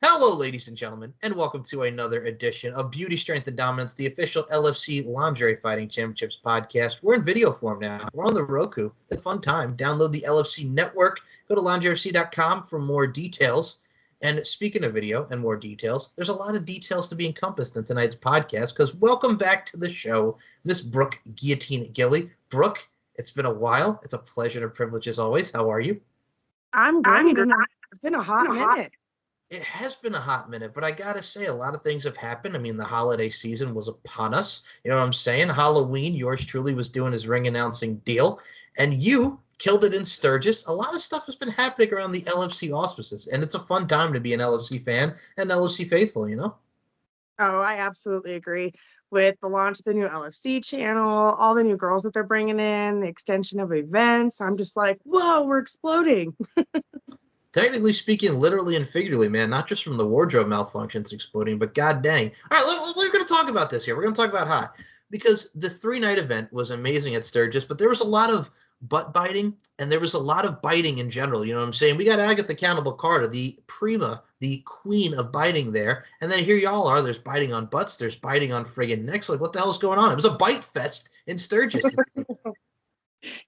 Hello, ladies and gentlemen, and welcome to another edition of Beauty, Strength, and Dominance, the official LFC Lingerie Fighting Championships podcast. We're in video form now. We're on the Roku. It's a fun time. Download the LFC network. Go to lingerifc.com for more details. And speaking of video and more details, there's a lot of details to be encompassed in tonight's podcast because welcome back to the show, Miss Brooke Guillotine Gilley. Brooke, it's been a while. It's a pleasure and privilege as always. How are you? I'm great. It's been a hot minute. It has been a hot minute, but I got to say, a lot of things have happened. I mean, the holiday season was upon us. You know what I'm saying? Halloween, yours truly was doing his ring announcing deal, and you killed it in Sturgis. A lot of stuff has been happening around the LFC auspices, and it's a fun time to be an LFC fan and LFC faithful, you know? Oh, I absolutely agree. With the launch of the new LFC channel, all the new girls that they're bringing in, the extension of events, I'm just like, whoa, we're exploding. Technically speaking, literally and figuratively, man, not just from the wardrobe malfunctions exploding, but god dang. All right, we're going to talk about this here. We're going to talk about hot because the 3-night event was amazing at Sturgis, but there was a lot of butt biting and there was a lot of biting in general. You know what I'm saying? We got Agatha Cannibal Carter, the prima, the queen of biting there. And then here y'all are. There's biting on butts. There's biting on friggin' necks. Like, what the hell's going on? It was a bite fest in Sturgis.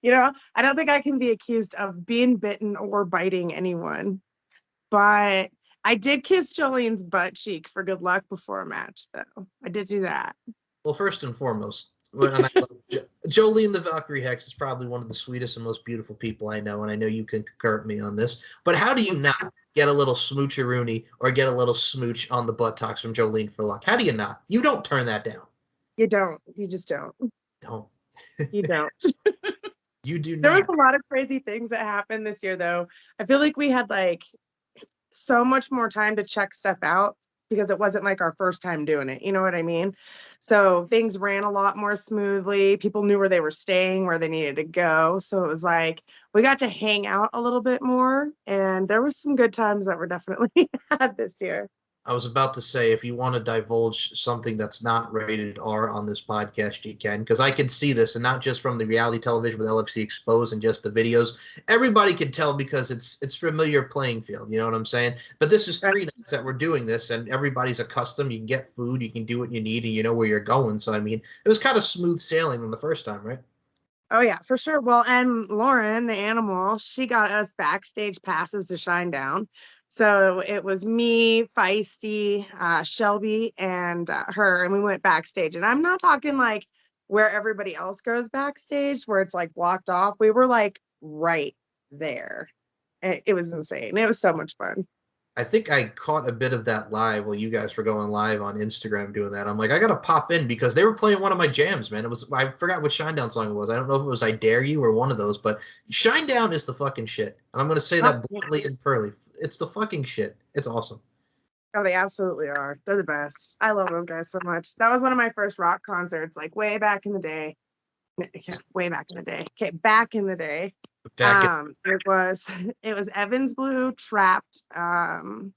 You know, I don't think I can be accused of being bitten or biting anyone, but I did kiss Jolene's butt cheek for good luck before a match, though. I did do that. Well, first and foremost, Jolene the Valkyrie Hex is probably one of the sweetest and most beautiful people I know, and I know you can concur with me on this. But how do you not get a little smoocheroonie or get a little smooch on the buttocks from Jolene for luck? How do you not? You don't turn that down. You don't. You just don't. Don't. You don't. You do not. There was a lot of crazy things that happened this year, though. I feel like we had so much more time to check stuff out because it wasn't like our first time doing it. You know what I mean? So things ran a lot more smoothly. People knew where they were staying, where they needed to go. So it was like we got to hang out a little bit more. And there was some good times that were definitely had this year. I was about to say, if you want to divulge something that's not rated R on this podcast, you can, because I can see this, and not just from the reality television with LFC Exposed and just the videos. Everybody can tell because it's familiar playing field. You know what I'm saying? But this is 3 nights that we're doing this, and everybody's accustomed. You can get food, you can do what you need, and you know where you're going. So, I mean, it was kind of smooth sailing than the first time, right? Oh, yeah, for sure. Well, and Lauren, the animal, she got us backstage passes to Shinedown. So it was me, Feisty, Shelby, and her, and we went backstage. And I'm not talking like where everybody else goes backstage, where it's like blocked off. We were like right there. It was insane. It was so much fun. I think I caught a bit of that live while you guys were going live on Instagram doing that. I'm like, I got to pop in because they were playing one of my jams, man. I forgot what Shinedown song it was. I don't know if it was I Dare You or one of those, but Shinedown is the fucking shit. And I'm going to say that bluntly and pearly. It's the fucking shit. It's awesome. Oh, they absolutely are. They're the best. I love those guys so much. That was one of my first rock concerts, like way back in the day. Way back in the day. Okay, back in the day. It was Evans Blue, Trapped, and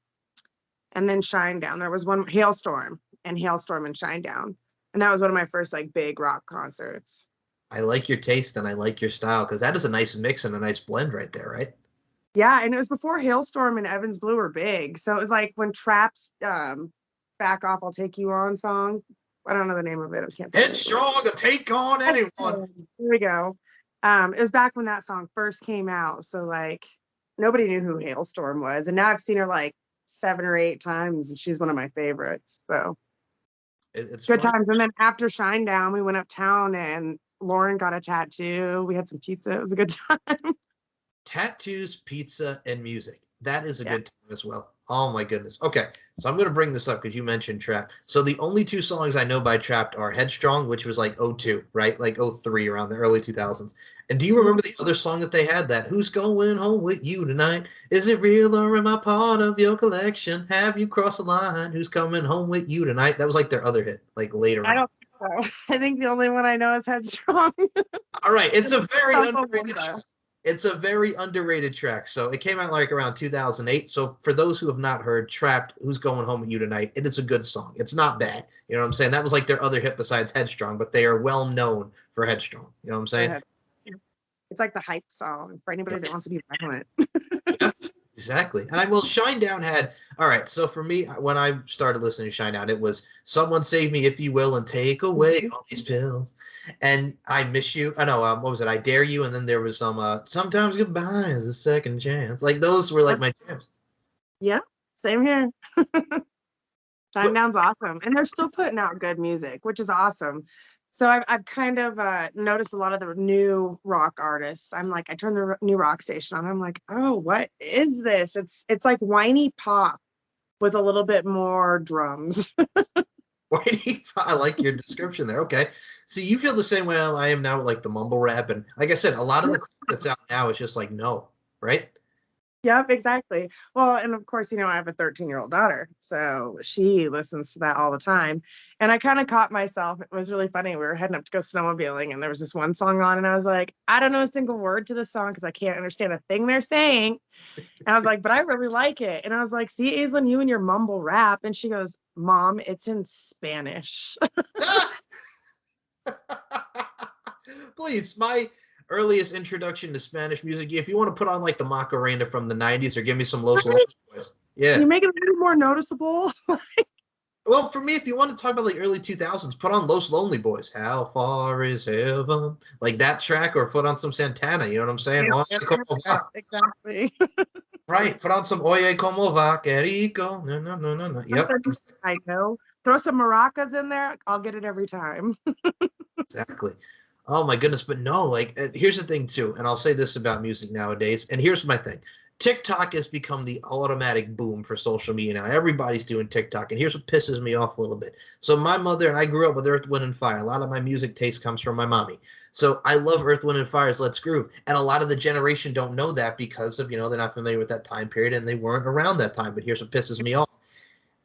then Shinedown. There was one Hailstorm and Shinedown, and that was one of my first like big rock concerts. I like your taste and I like your style because that is a nice mix and a nice blend right there, right? Yeah, and it was before Hailstorm and Evans Blue were big, so it was like when Trapped's "Back Off, I'll Take You On" song. I don't know the name of it. I can't. Headstrong to take on anyone. Here we go. It was back when that song first came out, so like nobody knew who Hailstorm was, and now I've seen her like 7 or 8 times, and she's one of my favorites. So it's good times. And then after Shinedown, we went uptown, and Lauren got a tattoo. We had some pizza. It was a good time. Tattoos, pizza, and music. That is a good time as well. Oh my goodness. Okay, so I'm going to bring this up because you mentioned Trapped. So the only 2 songs I know by Trapped are Headstrong, which was like 02, right? Like 03, around the early 2000s. And do you remember the other song that they had? That Who's Going Home With You Tonight? Is it real or am I part of your collection? Have you crossed the line? Who's coming home with you tonight? That was like their other hit, like later on. I don't think so. I think the only one I know is Headstrong. All right, it's a very underrated track. It's a very underrated track. So it came out like around 2008. So for those who have not heard Trapped, Who's Going Home With You Tonight, it is a good song. It's not bad. You know what I'm saying? That was like their other hit besides Headstrong, but they are well known for Headstrong. You know what I'm saying? It's like the hype song for anybody that wants to be violent. Exactly. And I will Shinedown had all right, so for me, when I started listening to Shinedown, it was Someone Save Me If You Will and Take Away All These Pills. And I Miss You. I know, what was it? I Dare You, and then there was some Sometimes Goodbye is a Second Chance. Like those were like my jams. Yeah, same here. But Shinedown's awesome, and they're still putting out good music, which is awesome. So I've kind of noticed a lot of the new rock artists. I'm like, I turn the new rock station on. I'm like, oh, what is this? It's like whiny pop with a little bit more drums. I like your description there. Okay. See, you feel the same way I am now with like the mumble rap. And like I said, a lot of the crap that's out now is just like, no, right? Yep, exactly. Well, and of course, I have a 13-year-old daughter, so she listens to that all the time. And I kind of caught myself. It was really funny. We were heading up to go snowmobiling, and there was this one song on, and I was like, I don't know a single word to the song because I can't understand a thing they're saying. And I was like, but I really like it. And I was like, see, Aislinn, you and your mumble rap. And she goes, Mom, it's in Spanish. Please, my earliest introduction to Spanish music. If you want to put on like the Macarena from the 90s or give me some Los Lobos boys. Yeah. Can you make it a little more noticeable? Well, for me, if you want to talk about like early 2000s, put on Los Lonely Boys. How far is heaven? Like that track, or put on some Santana. You know what I'm saying? Exactly. Right. Put on some Oye Como Va, Que Rico. No. Yep. I know. Throw some maracas in there. I'll get it every time. Exactly. Oh my goodness. But no, like here's the thing too, and I'll say this about music nowadays, and here's my thing. TikTok has become the automatic boom for social media now. Everybody's doing TikTok, and here's what pisses me off a little bit. So my mother and I grew up with Earth, Wind, and Fire. A lot of my music taste comes from my mommy. So I love Earth, Wind, and Fire's Let's Groove. And a lot of the generation don't know that because of, they're not familiar with that time period and they weren't around that time. But here's what pisses me off.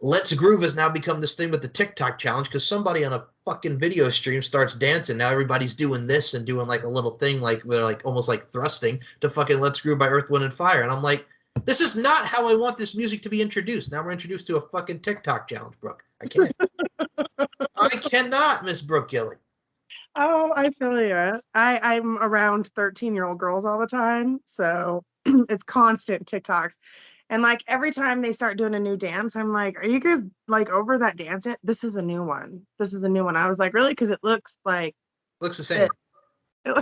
Let's Groove has now become this thing with the TikTok challenge because somebody on a fucking video stream starts dancing. Now everybody's doing this and doing like a little thing like they're like almost like thrusting to fucking Let's Groove by Earth, Wind, and Fire. And I'm like, this is not how I want this music to be introduced. Now we're introduced to a fucking TikTok challenge, Brooke. I can't. I cannot, Miss Brooke Gilley. Oh, I feel you. I'm around 13-year-old girls all the time, so it's constant TikToks. And like every time they start doing a new dance, I'm like, are you guys like over that dance? This is a new one. This is a new one. I was like, really? Because it looks like looks the same. Hey,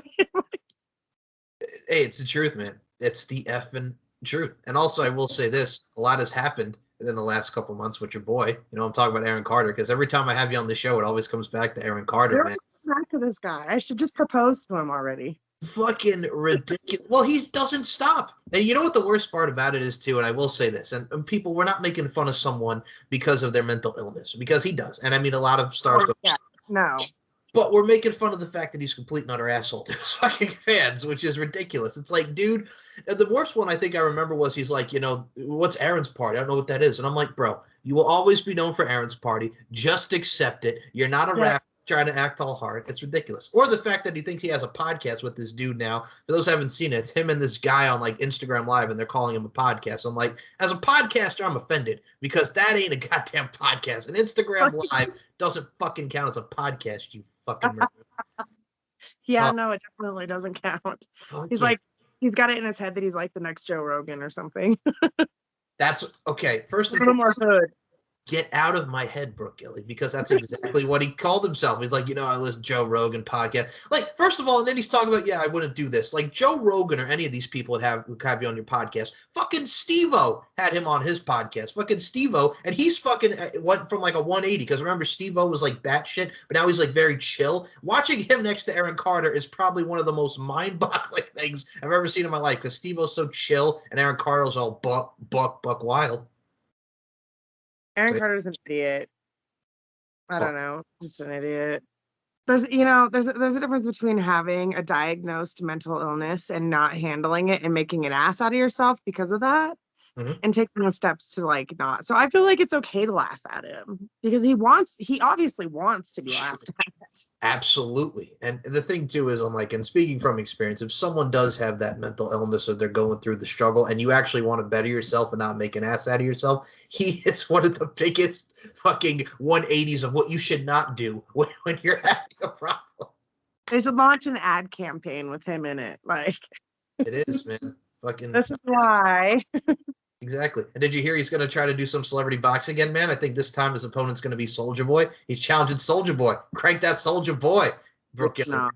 it's the truth, man. It's the effing truth. And also, I will say this: a lot has happened in the last couple months with your boy. I'm talking about Aaron Carter because every time I have you on the show, it always comes back to Aaron Carter, man. Back to this guy. I should just propose to him already. Fucking ridiculous. Well, he doesn't stop. And you know what the worst part about it is too, and I will say this, and people, we're not making fun of someone because of their mental illness, because he does. And I mean, a lot of stars go, yeah, no. But we're making fun of the fact that he's complete and utter asshole to his fucking fans, which is ridiculous. It's like, dude, the worst one I think I remember was he's like, what's Aaron's party? I don't know what that is. And I'm like, bro, you will always be known for Aaron's party. Just accept it. You're not a rapper trying to act all hard. It's ridiculous. Or the fact that he thinks he has a podcast with this dude now. For those who haven't seen it, it's him and this guy on like Instagram Live, and they're calling him a podcast. I'm like, as a podcaster, I'm offended because that ain't a goddamn podcast. An Instagram Live doesn't fucking count as a podcast, you fucking murderer. Yeah, no, it definitely doesn't count. He's like, he's got it in his head that he's like the next Joe Rogan or something. That's okay. First and foremost, get out of my head, Brooke Gilley, because that's exactly what he called himself. He's like, I listen to Joe Rogan podcast. Like, first of all, and then he's talking about, I wouldn't do this. Like Joe Rogan or any of these people would have you on your podcast. Fucking Steve-O had him on his podcast. Fucking Steve-O, and he's fucking went from like a 180, because remember Steve-O was like batshit, but now he's like very chill. Watching him next to Aaron Carter is probably one of the most mind-boggling things I've ever seen in my life, because Steve-O's so chill and Aaron Carter's all buck wild. Aaron Carter's an idiot. I don't know, just an idiot. There's a difference between having a diagnosed mental illness and not handling it and making an ass out of yourself because of that, and taking the steps to like not. So I feel like it's okay to laugh at him because he obviously wants to be laughed at. Absolutely. And the thing too is, I'm like, and speaking from experience, if someone does have that mental illness or they're going through the struggle and you actually want to better yourself and not make an ass out of yourself, he is one of the biggest fucking 180s of what you should not do when you're having a problem. They should launch an ad campaign with him in it. Like, it is, man. Fucking. This is why. Exactly. And did you hear he's going to try to do some celebrity boxing again, man? I think this time his opponent's going to be Soulja Boy. He's challenging Soulja Boy. Crank that Soulja Boy, Brooke Gilley.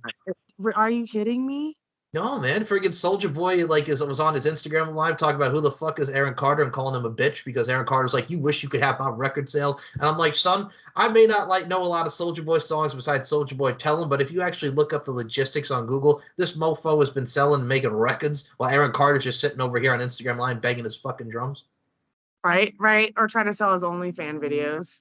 No. Are you kidding me? No, man. Friggin' Soulja Boy, like, was on his Instagram live talking about who the fuck is Aaron Carter and calling him a bitch because Aaron Carter's like, you wish you could have my record sales. And I'm like, son, I may not know a lot of Soulja Boy songs besides Soulja Boy Tell 'Em, but if you actually look up the logistics on Google, this mofo has been selling and making records while Aaron Carter's just sitting over here on Instagram Live begging his fucking drums. Right. Or trying to sell his OnlyFans videos.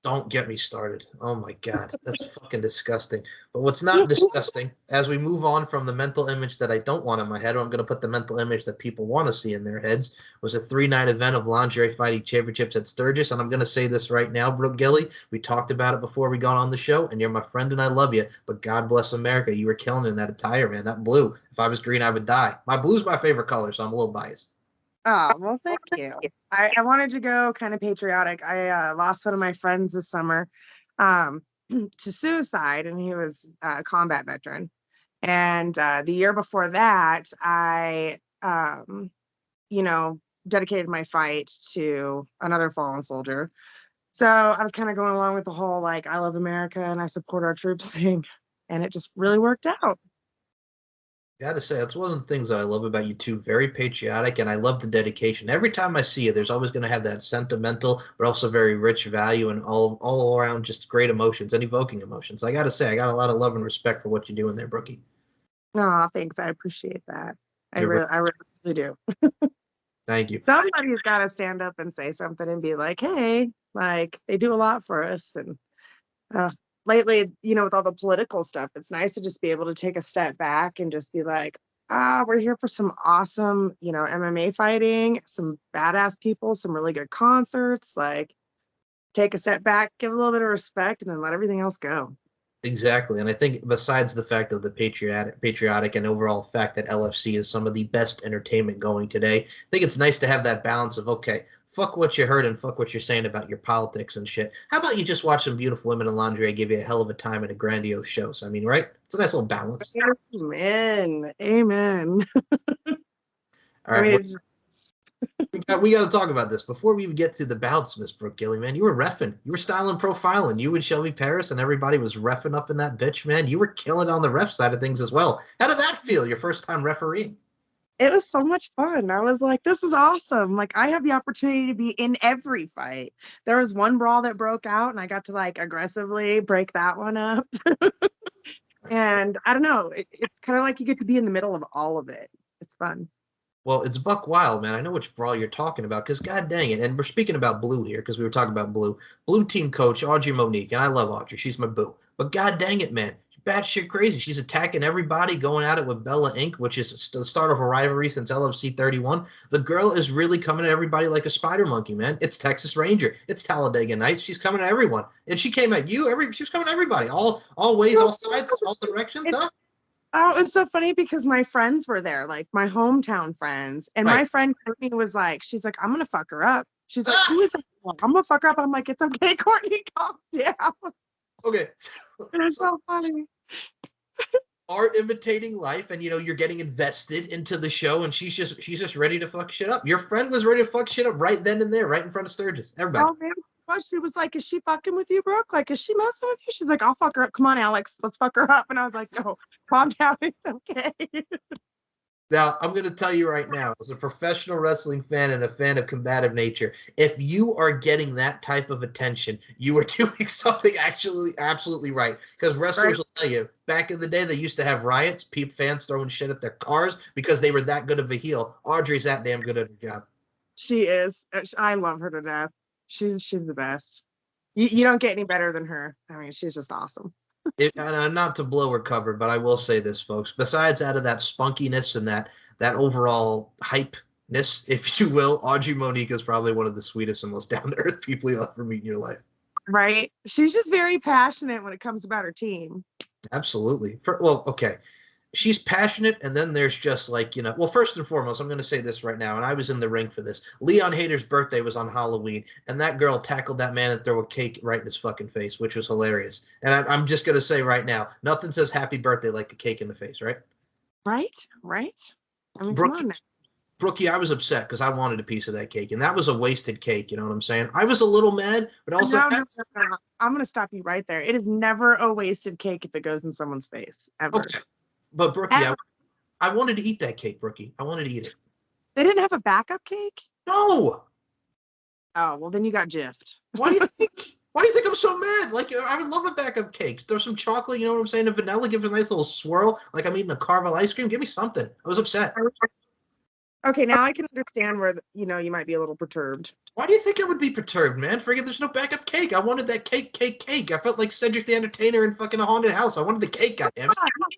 Don't get me started. Oh my God, that's fucking disgusting. But what's not disgusting, as we move on from the mental image that I don't want in my head, or I'm going to put the mental image that people want to see in their heads, was a 3-night event of lingerie fighting championships at Sturgis. And I'm going to say this right now, Brooke Gilley. We talked about it before we got on the show, and you're my friend and I love you. But God bless America. You were killing in that attire, man. That blue. If I was green, I would die. My blue's my favorite color, so I'm a little biased. Oh, well, thank you. I wanted to go kind of patriotic. I lost one of my friends this summer to suicide, and he was a combat veteran. And the year before that, I, dedicated my fight to another fallen soldier. So I was kind of going along with the whole, like, I love America and I support our troops thing. And it just really worked out. Gotta say, that's one of the things that I love about you too. Very patriotic, and I love the dedication. Every time I see you, there's always going to have that sentimental, but also very rich value and all around just great emotions and evoking emotions. I gotta say, I got a lot of love and respect for what you're doing there, Brookie. Oh, thanks. I appreciate that. I really do. Thank you. Somebody's got to stand up and say something and be like, hey, like, they do a lot for us. And lately, with all the political stuff, it's nice to just be able to take a step back and just be like, we're here for some awesome, MMA fighting, some badass people, some really good concerts, like take a step back, give a little bit of respect, and then let everything else go. Exactly. And I think besides the fact of the patriotic and overall fact that LFC is some of the best entertainment going today, I think it's nice to have that balance of, okay, fuck what you heard and fuck what you're saying about your politics and shit. How about you just watch some beautiful women in lingerie give you a hell of a time at a grandiose show? So, I mean, right? It's a nice little balance. Amen. Amen. All right. We got to talk about this. Before we even get to the bouts, Miss Brooke Gilley, man, you were reffing. You were styling profiling. You and Shelby Paris and everybody was reffing up in that bitch, man. You were killing on the ref side of things as well. How did that feel, your first time refereeing? It was so much fun. I was like, this is awesome. Like, I have the opportunity to be in every fight. There was one brawl that broke out, and I got to, like, aggressively break that one up. And I don't know. It's kind of like you get to be in the middle of all of it. It's fun. Well, it's buck wild, man. I know which brawl you're talking about because, god dang it. And we're speaking about Blue here because we were talking about Blue. Blue team coach, Audrey Monique, and I love Audrey. She's my boo. But god dang it, man. She's batshit crazy. She's attacking everybody, going at it with Bella Inc., which is the start of a rivalry since LFC 31. The girl is really coming at everybody like a spider monkey, man. It's Texas Ranger. It's Talladega Nights. She's coming at everyone. And she came at you. She was coming at everybody. All ways, all sides, all directions, huh? Oh, it's so funny because my friends were there, like my hometown friends. And my friend Courtney was like, she's like, I'm going to fuck her up. She's like, who is that? I'm going to fuck her up. I'm like, it's okay, Courtney, calm down. Okay. It's so funny. Art imitating life, and you're getting invested into the show, and she's just ready to fuck shit up. Your friend was ready to fuck shit up right then and there, right in front of Sturgis. Everybody. Oh, man. She was like, is she fucking with you, Brooke? Like, is she messing with you? She's like, I'll fuck her up. Come on, Alex, let's fuck her up. And I was like, no, calm down. It's okay. Now, I'm going to tell you right now, as a professional wrestling fan and a fan of combative nature, if you are getting that type of attention, you are doing something actually absolutely right. Because wrestlers will tell you, back in the day, they used to have riots, fans throwing shit at their cars because they were that good of a heel. Audrey's that damn good at her job. She is. I love her to death. She's the best. You don't get any better than her. I mean, she's just awesome. Not to blow her cover, but I will say this, folks. Besides out of that spunkiness and that overall hypeness, if you will, Audrey Monique is probably one of the sweetest and most down-to-earth people you'll ever meet in your life. Right? She's just very passionate when it comes about her team. Absolutely. Okay. She's passionate, and then there's just like, well, first and foremost, I'm going to say this right now, and I was in the ring for this. Leon Hader's birthday was on Halloween, and that girl tackled that man and threw a cake right in his fucking face, which was hilarious. And I'm just going to say right now, nothing says happy birthday like a cake in the face, right? Right? I mean, Brooke, come on now. Brookie, I was upset because I wanted a piece of that cake, and that was a wasted cake. You know what I'm saying? I was a little mad, but also No. I'm going to stop you right there. It is never a wasted cake if it goes in someone's face, ever. okay. But Brookie, Ever. I wanted to eat that cake, Brookie. I wanted to eat it. They didn't have a backup cake? No. Oh, well, then you got gyffed. Why do you think? Why do you think I'm so mad? Like, I would love a backup cake. Throw some chocolate, you know what I'm saying? A vanilla, give it a nice little swirl, like I'm eating a Carvel ice cream. Give me something. I was upset. Okay, now I can understand where, you might be a little perturbed. Why do you think I would be perturbed, man? Forget there's no backup cake. I wanted that cake. I felt like Cedric the Entertainer in fucking a haunted house. I wanted the cake, goddammit.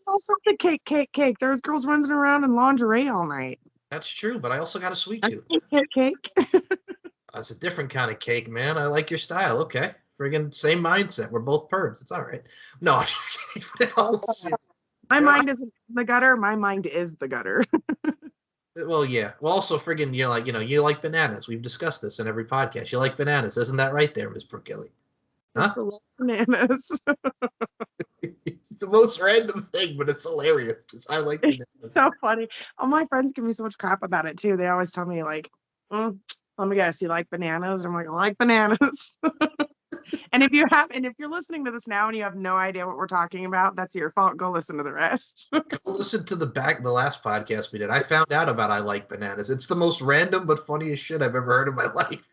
Also the cake. There's girls running around in lingerie all night. That's true, but I also got a sweet tooth. Cake. That's a different kind of cake, man. I like your style. Okay. Friggin' same mindset. We're both pervs. It's all right. No, I'm just kidding. My mind isn't the gutter. My mind is the gutter. Well, yeah. Well, also, friggin', you like bananas. We've discussed this in every podcast. You like bananas. Isn't that right there, Miss Brooke Gilley? Huh? Bananas. It's the most random thing, but it's hilarious because I like bananas. It's so funny. All my friends give me so much crap about it, too. They always tell me, like, let me guess, you like bananas? I'm like, I like bananas. And if you're listening to this now and you have no idea what we're talking about, that's your fault. Go listen to the rest. Go listen to the last podcast we did. I found out about I like bananas. It's the most random but funniest shit I've ever heard in my life.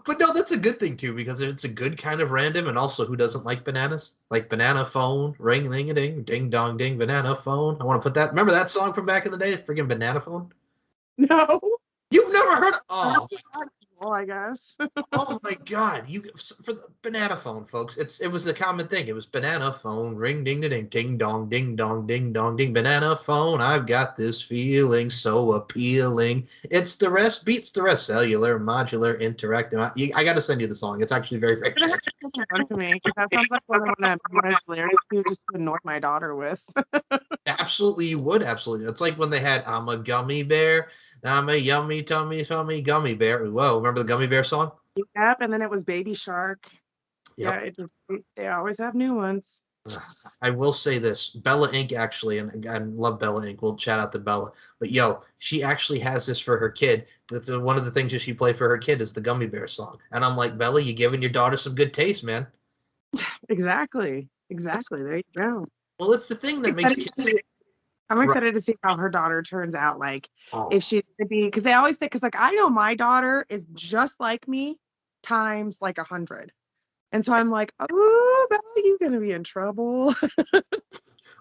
But no, that's a good thing too, because it's a good kind of random, and also who doesn't like bananas? Like banana phone, ring ling a ding, ding dong ding, banana phone. I want to put that. Remember that song from back in the day? Friggin' banana phone? No. You've never heard? Oh. I guess. Oh my God! For the banana phone, folks. It was a common thing. It was banana phone, ring ding ding ding dong ding dong ding dong ding. Banana phone, I've got this feeling so appealing. It's the rest beats the rest. Cellular, modular, interactive. I got to send you the song. It's actually very very good. To me, that sounds like one of the lyrics you just annoy my daughter with. Absolutely, you would. Absolutely. It's like when they had "I'm a gummy bear, I'm a yummy tummy gummy bear." Whoa, remember the gummy bear song? Yep, and then it was Baby Shark. Yep. Yeah, they always have new ones. I will say this, Bella Inc. actually, and I love Bella Inc. We'll shout out to Bella, but she actually has this for her kid. That's one of the things that she played for her kid is the Gummy Bear song, and I'm like, Bella, you giving your daughter some good taste, man. Exactly. There you go. Well, it's the thing that makes kids. I'm excited to see how her daughter turns out. Like, if she's going to be, because they always say, because like I know my daughter is just like me times like 100. And so I'm like, oh, Bella, you're going to be in trouble.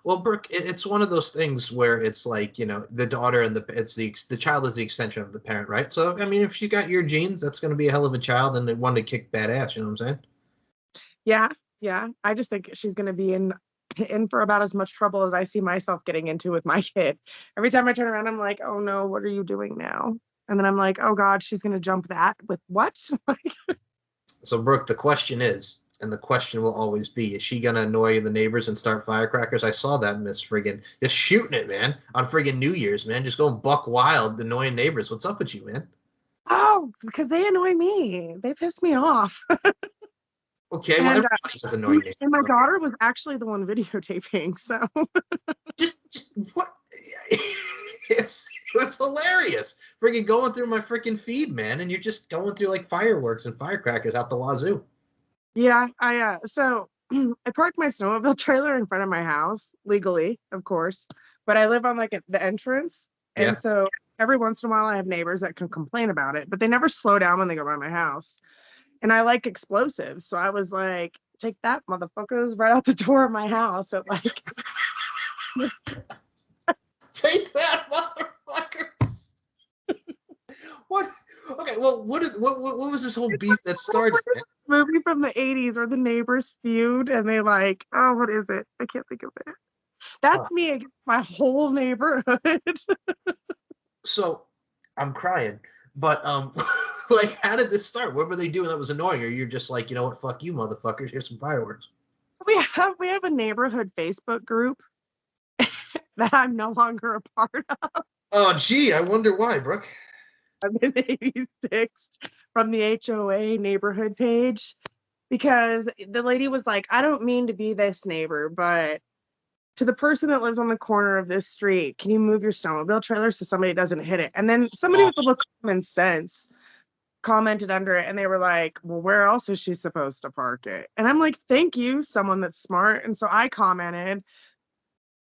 Well, Brooke, it's one of those things where it's like, the daughter and the child is the extension of the parent, right? So, I mean, if she got your genes, that's going to be a hell of a child and one to kick bad ass. You know what I'm saying? Yeah. I just think she's going to be in for about as much trouble as I see myself getting into with my kid. Every time I turn around, I'm like, oh no, what are you doing now? And then I'm like, oh God, she's going to jump that with what? So, Brooke, the question is, and the question will always be, is she going to annoy the neighbors and start firecrackers? I saw that, Miss friggin' just shooting it, man, on friggin' New Year's, man, just going buck wild, annoying neighbors. What's up with you, man? Oh, because they annoy me. They piss me off. Okay, well, everybody has annoying neighbors. And my daughter was actually the one videotaping, so. just what? It was hilarious. Friggin' going through my freaking feed, man, and you're just going through like fireworks and firecrackers out the wazoo. Yeah, so I parked my snowmobile trailer in front of my house, legally, of course, but I live on like the entrance, and so every once in a while I have neighbors that can complain about it, but they never slow down when they go by my house. And I like explosives, so I was like, take that, motherfuckers, right out the door of my house. At like, take that, motherfuckers. What? Okay, well, what was this whole beef that started? Movie from the 80s where the neighbors feud and they like, oh, what is it? I can't think of it. That's me against my whole neighborhood. So, I'm crying, but like, how did this start? What were they doing that was annoying? Or you're just like, you know what, fuck you, motherfuckers. Here's some fireworks. We have a neighborhood Facebook group that I'm no longer a part of. Oh, gee, I wonder why, Brooke. I've been 86 from the HOA neighborhood page because the lady was like, I don't mean to be this neighbor, but to the person that lives on the corner of this street, can you move your snowmobile trailer so somebody doesn't hit it? And then somebody with a little common sense commented under it, and they were like, well, where else is she supposed to park it? And I'm like, thank you, someone that's smart. And so I commented,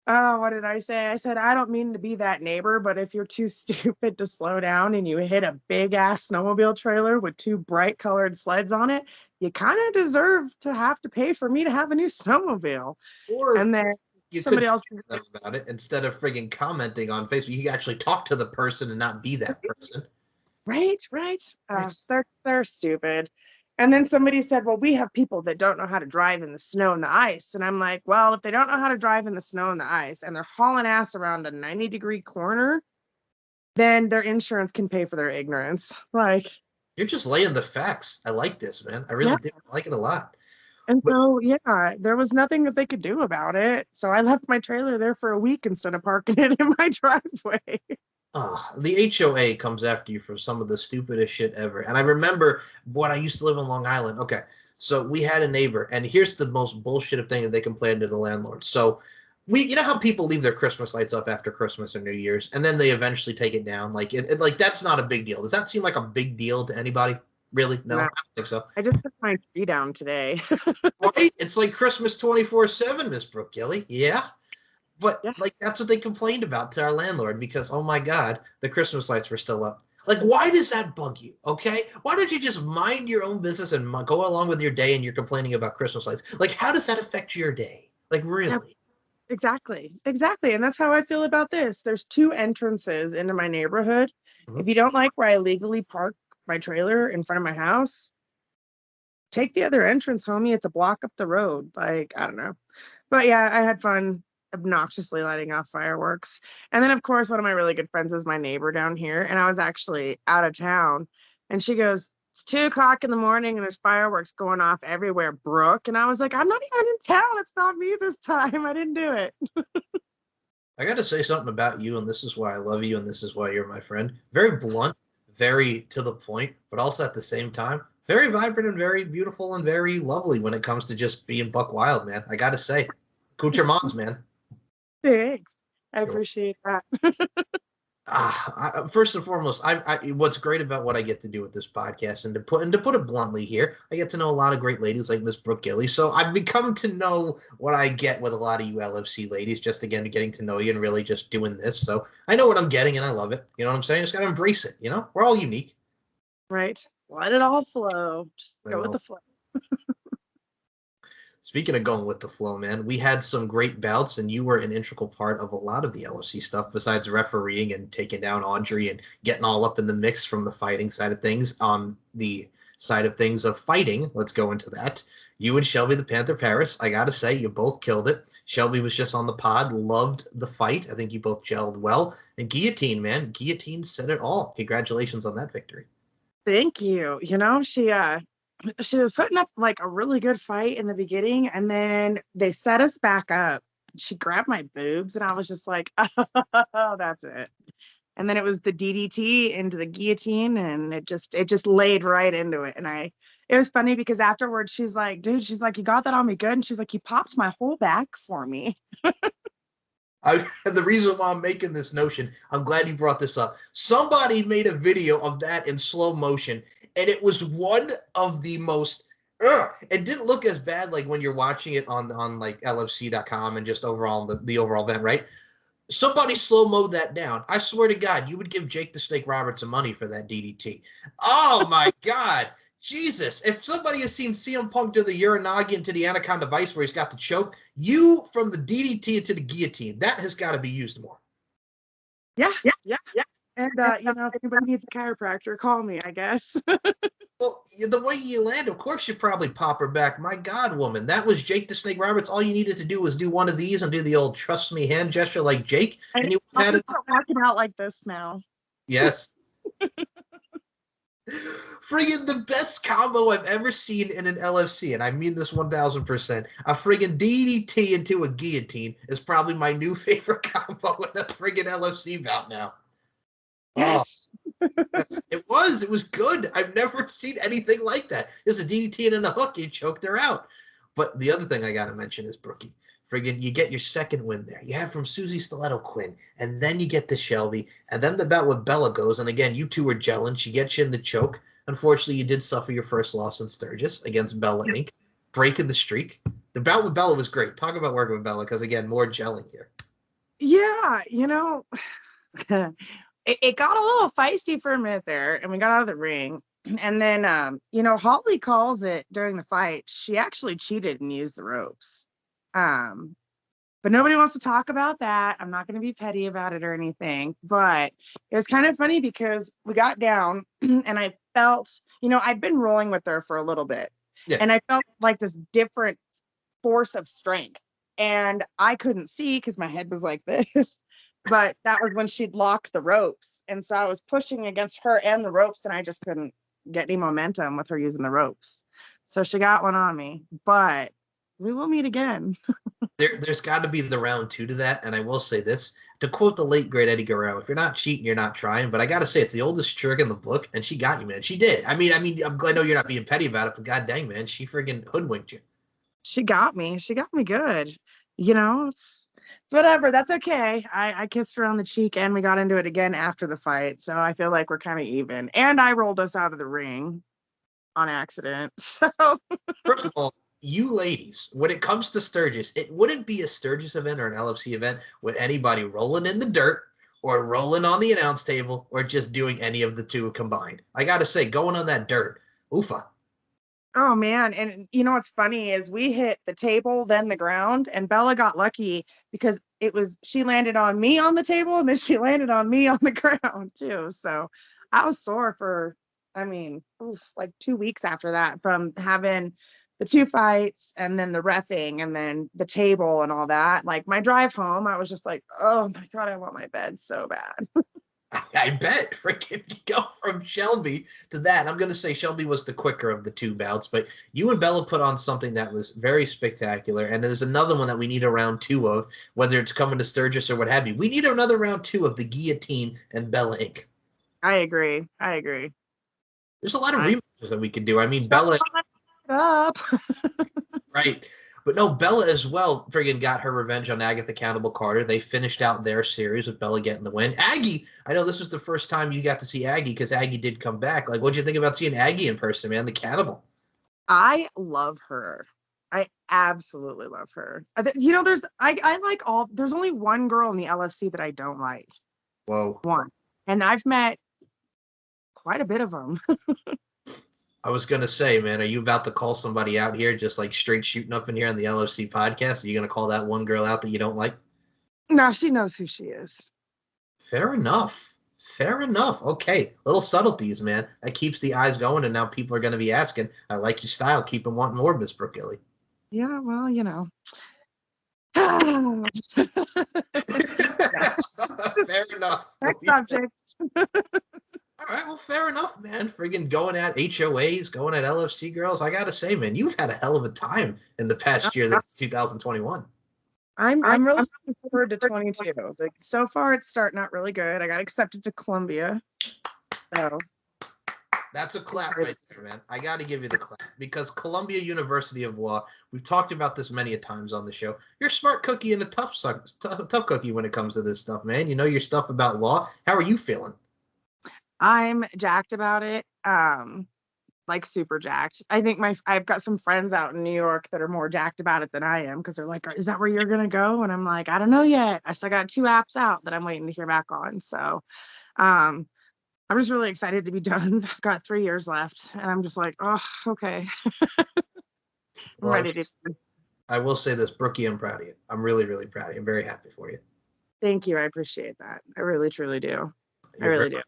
oh, what did I say? I said, I don't mean to be that neighbor, but if you're too stupid to slow down and you hit a big ass snowmobile trailer with two bright colored sleds on it, you kind of deserve to have to pay for me to have a new snowmobile. Or and then you somebody could else talk to them about it instead of friggin' commenting on Facebook. You can actually talk to the person and not be that person. Right. They're stupid. And then somebody said, well, we have people that don't know how to drive in the snow and the ice. And I'm like, well, if they don't know how to drive in the snow and the ice and they're hauling ass around a 90-degree corner, then their insurance can pay for their ignorance. Like, you're just laying the facts. I like this, man. I really do. I like it a lot. And so, yeah, there was nothing that they could do about it. So I left my trailer there for a week instead of parking it in my driveway. The HOA comes after you for some of the stupidest shit ever. And I remember when I used to live in Long Island. Okay, so we had a neighbor, and here's the most bullshit thing that they complained to the landlord. So you know how people leave their Christmas lights up after Christmas or New Year's, and then they eventually take it down. Like, like that's not a big deal. Does that seem like a big deal to anybody? Really? No, I don't think so. I just took my tree down today. Right? It's like Christmas 24/7, Miss Brooke Gilley. Yeah. But like that's what they complained about to our landlord because, oh my God, the Christmas lights were still up. Like, why does that bug you? Okay, why don't you just mind your own business and go along with your day and you're complaining about Christmas lights? Like, how does that affect your day? Like, really? Exactly. And that's how I feel about this. There's two entrances into my neighborhood. If you don't like where I legally park my trailer in front of my house, take the other entrance, homie. It's a block up the road. Like, I don't know. But yeah, I had fun obnoxiously lighting off fireworks. And then, of course, one of my really good friends is my neighbor down here. And I was actually out of town. And she goes, it's 2:00 in the morning and there's fireworks going off everywhere, Brooke. And I was like, I'm not even in town. It's not me this time. I didn't do it. I got to say something about you, and this is why I love you, and this is why you're my friend. Very blunt, very to the point, but also at the same time, very vibrant and very beautiful and very lovely when it comes to just being buck wild, man. I got to say, accoutrements, man. Thanks. I appreciate that. First and foremost, what's great about what I get to do with this podcast, and to put it bluntly here, I get to know a lot of great ladies like Miss Brooke Gilley. So I've become to know what I get with a lot of you LFC ladies, just again getting to know you and really just doing this. So I know what I'm getting, and I love it. You know what I'm saying? Just gotta embrace it. You know, we're all unique. Right. Let it all flow. Just go with the flow. Speaking of going with the flow, man, we had some great bouts, and you were an integral part of a lot of the LFC stuff besides refereeing and taking down Audrey and getting all up in the mix from the fighting side of things. On the side of things of fighting, let's go into that. You and Shelby the Panther Paris, I got to say, you both killed it. Shelby was just on the pod, loved the fight. I think you both gelled well. And Guillotine, man, Guillotine said it all. Congratulations on that victory. Thank you. You know, she was putting up like a really good fight in the beginning, and then they set us back up. She grabbed my boobs, and I was just like, oh, that's it. And then it was the DDT into the guillotine, and it just laid right into it. And it was funny because afterwards she's like, dude, she's like, you got that on me good. And she's like, you popped my whole back for me. The reason why I'm making this notion, I'm glad you brought this up. Somebody made a video of that in slow motion, and it was one of the most. It didn't look as bad like when you're watching it on like LFC.com and just overall the overall event, right? Somebody slow-moed that down. I swear to God, you would give Jake the Snake Roberts some money for that DDT. Oh my God. Jesus, if somebody has seen CM Punk do the Uranagi into the Anaconda Vice where he's got the choke, you from the DDT into the guillotine, that has got to be used more. Yeah. And, you know, if anybody needs a chiropractor, call me, I guess. Well, the way you land, of course you probably pop her back. My God, woman, that was Jake the Snake Roberts. All you needed to do was do one of these and do the old trust me hand gesture like Jake. And you had it walking out like this now. Yes. Friggin' the best combo I've ever seen in an LFC, and I mean this 1000%. A friggin' DDT into a guillotine is probably my new favorite combo in a friggin' LFC bout now. Yes. Oh, it was good. I've never seen anything like that. There's a DDT and a hook, you choked her out. But the other thing I gotta mention is Brookie. Friggin', you get your second win there. You have from Susie Stiletto Quinn, and then you get to Shelby, and then the bout with Bella goes, and again, you two are gelling. She gets you in the choke. Unfortunately, you did suffer your first loss in Sturgis against Bella Inc., breaking the streak. The bout with Bella was great. Talk about working with Bella, because again, more gelling here. Yeah, it got a little feisty for a minute there, and we got out of the ring. And then, Holly calls it during the fight. She actually cheated and used the ropes. But nobody wants to talk about that. I'm not going to be petty about it or anything. But it was kind of funny because we got down and I felt, I'd been rolling with her for a little bit. Yeah. And I felt like this different force of strength. And I couldn't see because my head was like this. But that was when she'd locked the ropes. And so I was pushing against her and the ropes, and I just couldn't get any momentum with her using the ropes. So she got one on me. But we will meet again. There's got to be the round 2 to that. And I will say this, to quote the late, great Eddie Guerrero, if you're not cheating, you're not trying. But I got to say, it's the oldest trick in the book, and she got you, man. She did. I mean, I'm glad I know you're not being petty about it, but god dang, man, she friggin' hoodwinked you. She got me. She got me good. It's whatever. That's okay. I kissed her on the cheek, and we got into it again after the fight. So I feel like we're kind of even. And I rolled us out of the ring on accident. So first of all, you ladies, when it comes to Sturgis, it wouldn't be a Sturgis event or an LFC event with anybody rolling in the dirt or rolling on the announce table or just doing any of the two combined. I got to say, going on that dirt, oofa. Oh, man. And what's funny is we hit the table, then the ground, and Bella got lucky because she landed on me on the table, and then she landed on me on the ground too. So I was sore for, like 2 weeks after that from having the 2 fights and then the reffing and then the table and all that. Like my drive home, I was just like, oh my God, I want my bed so bad. I bet. Freaking go from Shelby to that. I'm going to say Shelby was the quicker of the 2 bouts, but you and Bella put on something that was very spectacular. And there's another one that we need a round 2 of, whether it's coming to Sturgis or what have you. We need another round 2 of the Guillotine and Bella Inc. I agree. There's a lot of rematches that we could do. I mean, Bella. Up. Right. But no, Bella as well friggin' got her revenge on Agatha Cannibal Carter. They finished out their series with Bella getting the win. Aggie, I know this was the first time you got to see Aggie because Aggie did come back. Like, what'd you think about seeing Aggie in person, man? The cannibal. I love her. I absolutely love her. There's only one girl in the LFC that I don't like. Whoa. One. And I've met quite a bit of them. I was going to say, man, are you about to call somebody out here just like straight shooting up in here on the LFC podcast? Are you going to call that one girl out that you don't like? No, she knows who she is. Fair enough. Okay. Little subtleties, man. That keeps the eyes going, and now people are going to be asking, I like your style. Keep them wanting more, Miss Brooke Gilley. Yeah, well, Fair enough. Next subject. All right, well, fair enough, man. Friggin' going at HOAs, going at LFC girls. I got to say, man, you've had a hell of a time in the past year. That's 2021. I'm really looking forward to 22. Like, so far, it's starting out really good. I got accepted to Columbia. So that's a clap right there, man. I got to give you the clap because Columbia University of Law, we've talked about this many a times on the show. You're a smart cookie and a tough cookie when it comes to this stuff, man. You know your stuff about law. How are you feeling? I'm jacked about it. Like super jacked. I think I've got some friends out in New York that are more jacked about it than I am because they're like, is that where you're going to go? And I'm like, I don't know yet. I still got 2 apps out that I'm waiting to hear back on. So I'm just really excited to be done. I've got 3 years left and I'm just like, oh, okay. I'm ready to. I will say this, Brookie, I'm proud of you. I'm really, really proud of you. I'm very happy for you. Thank you. I appreciate that. I really, truly do. I really do.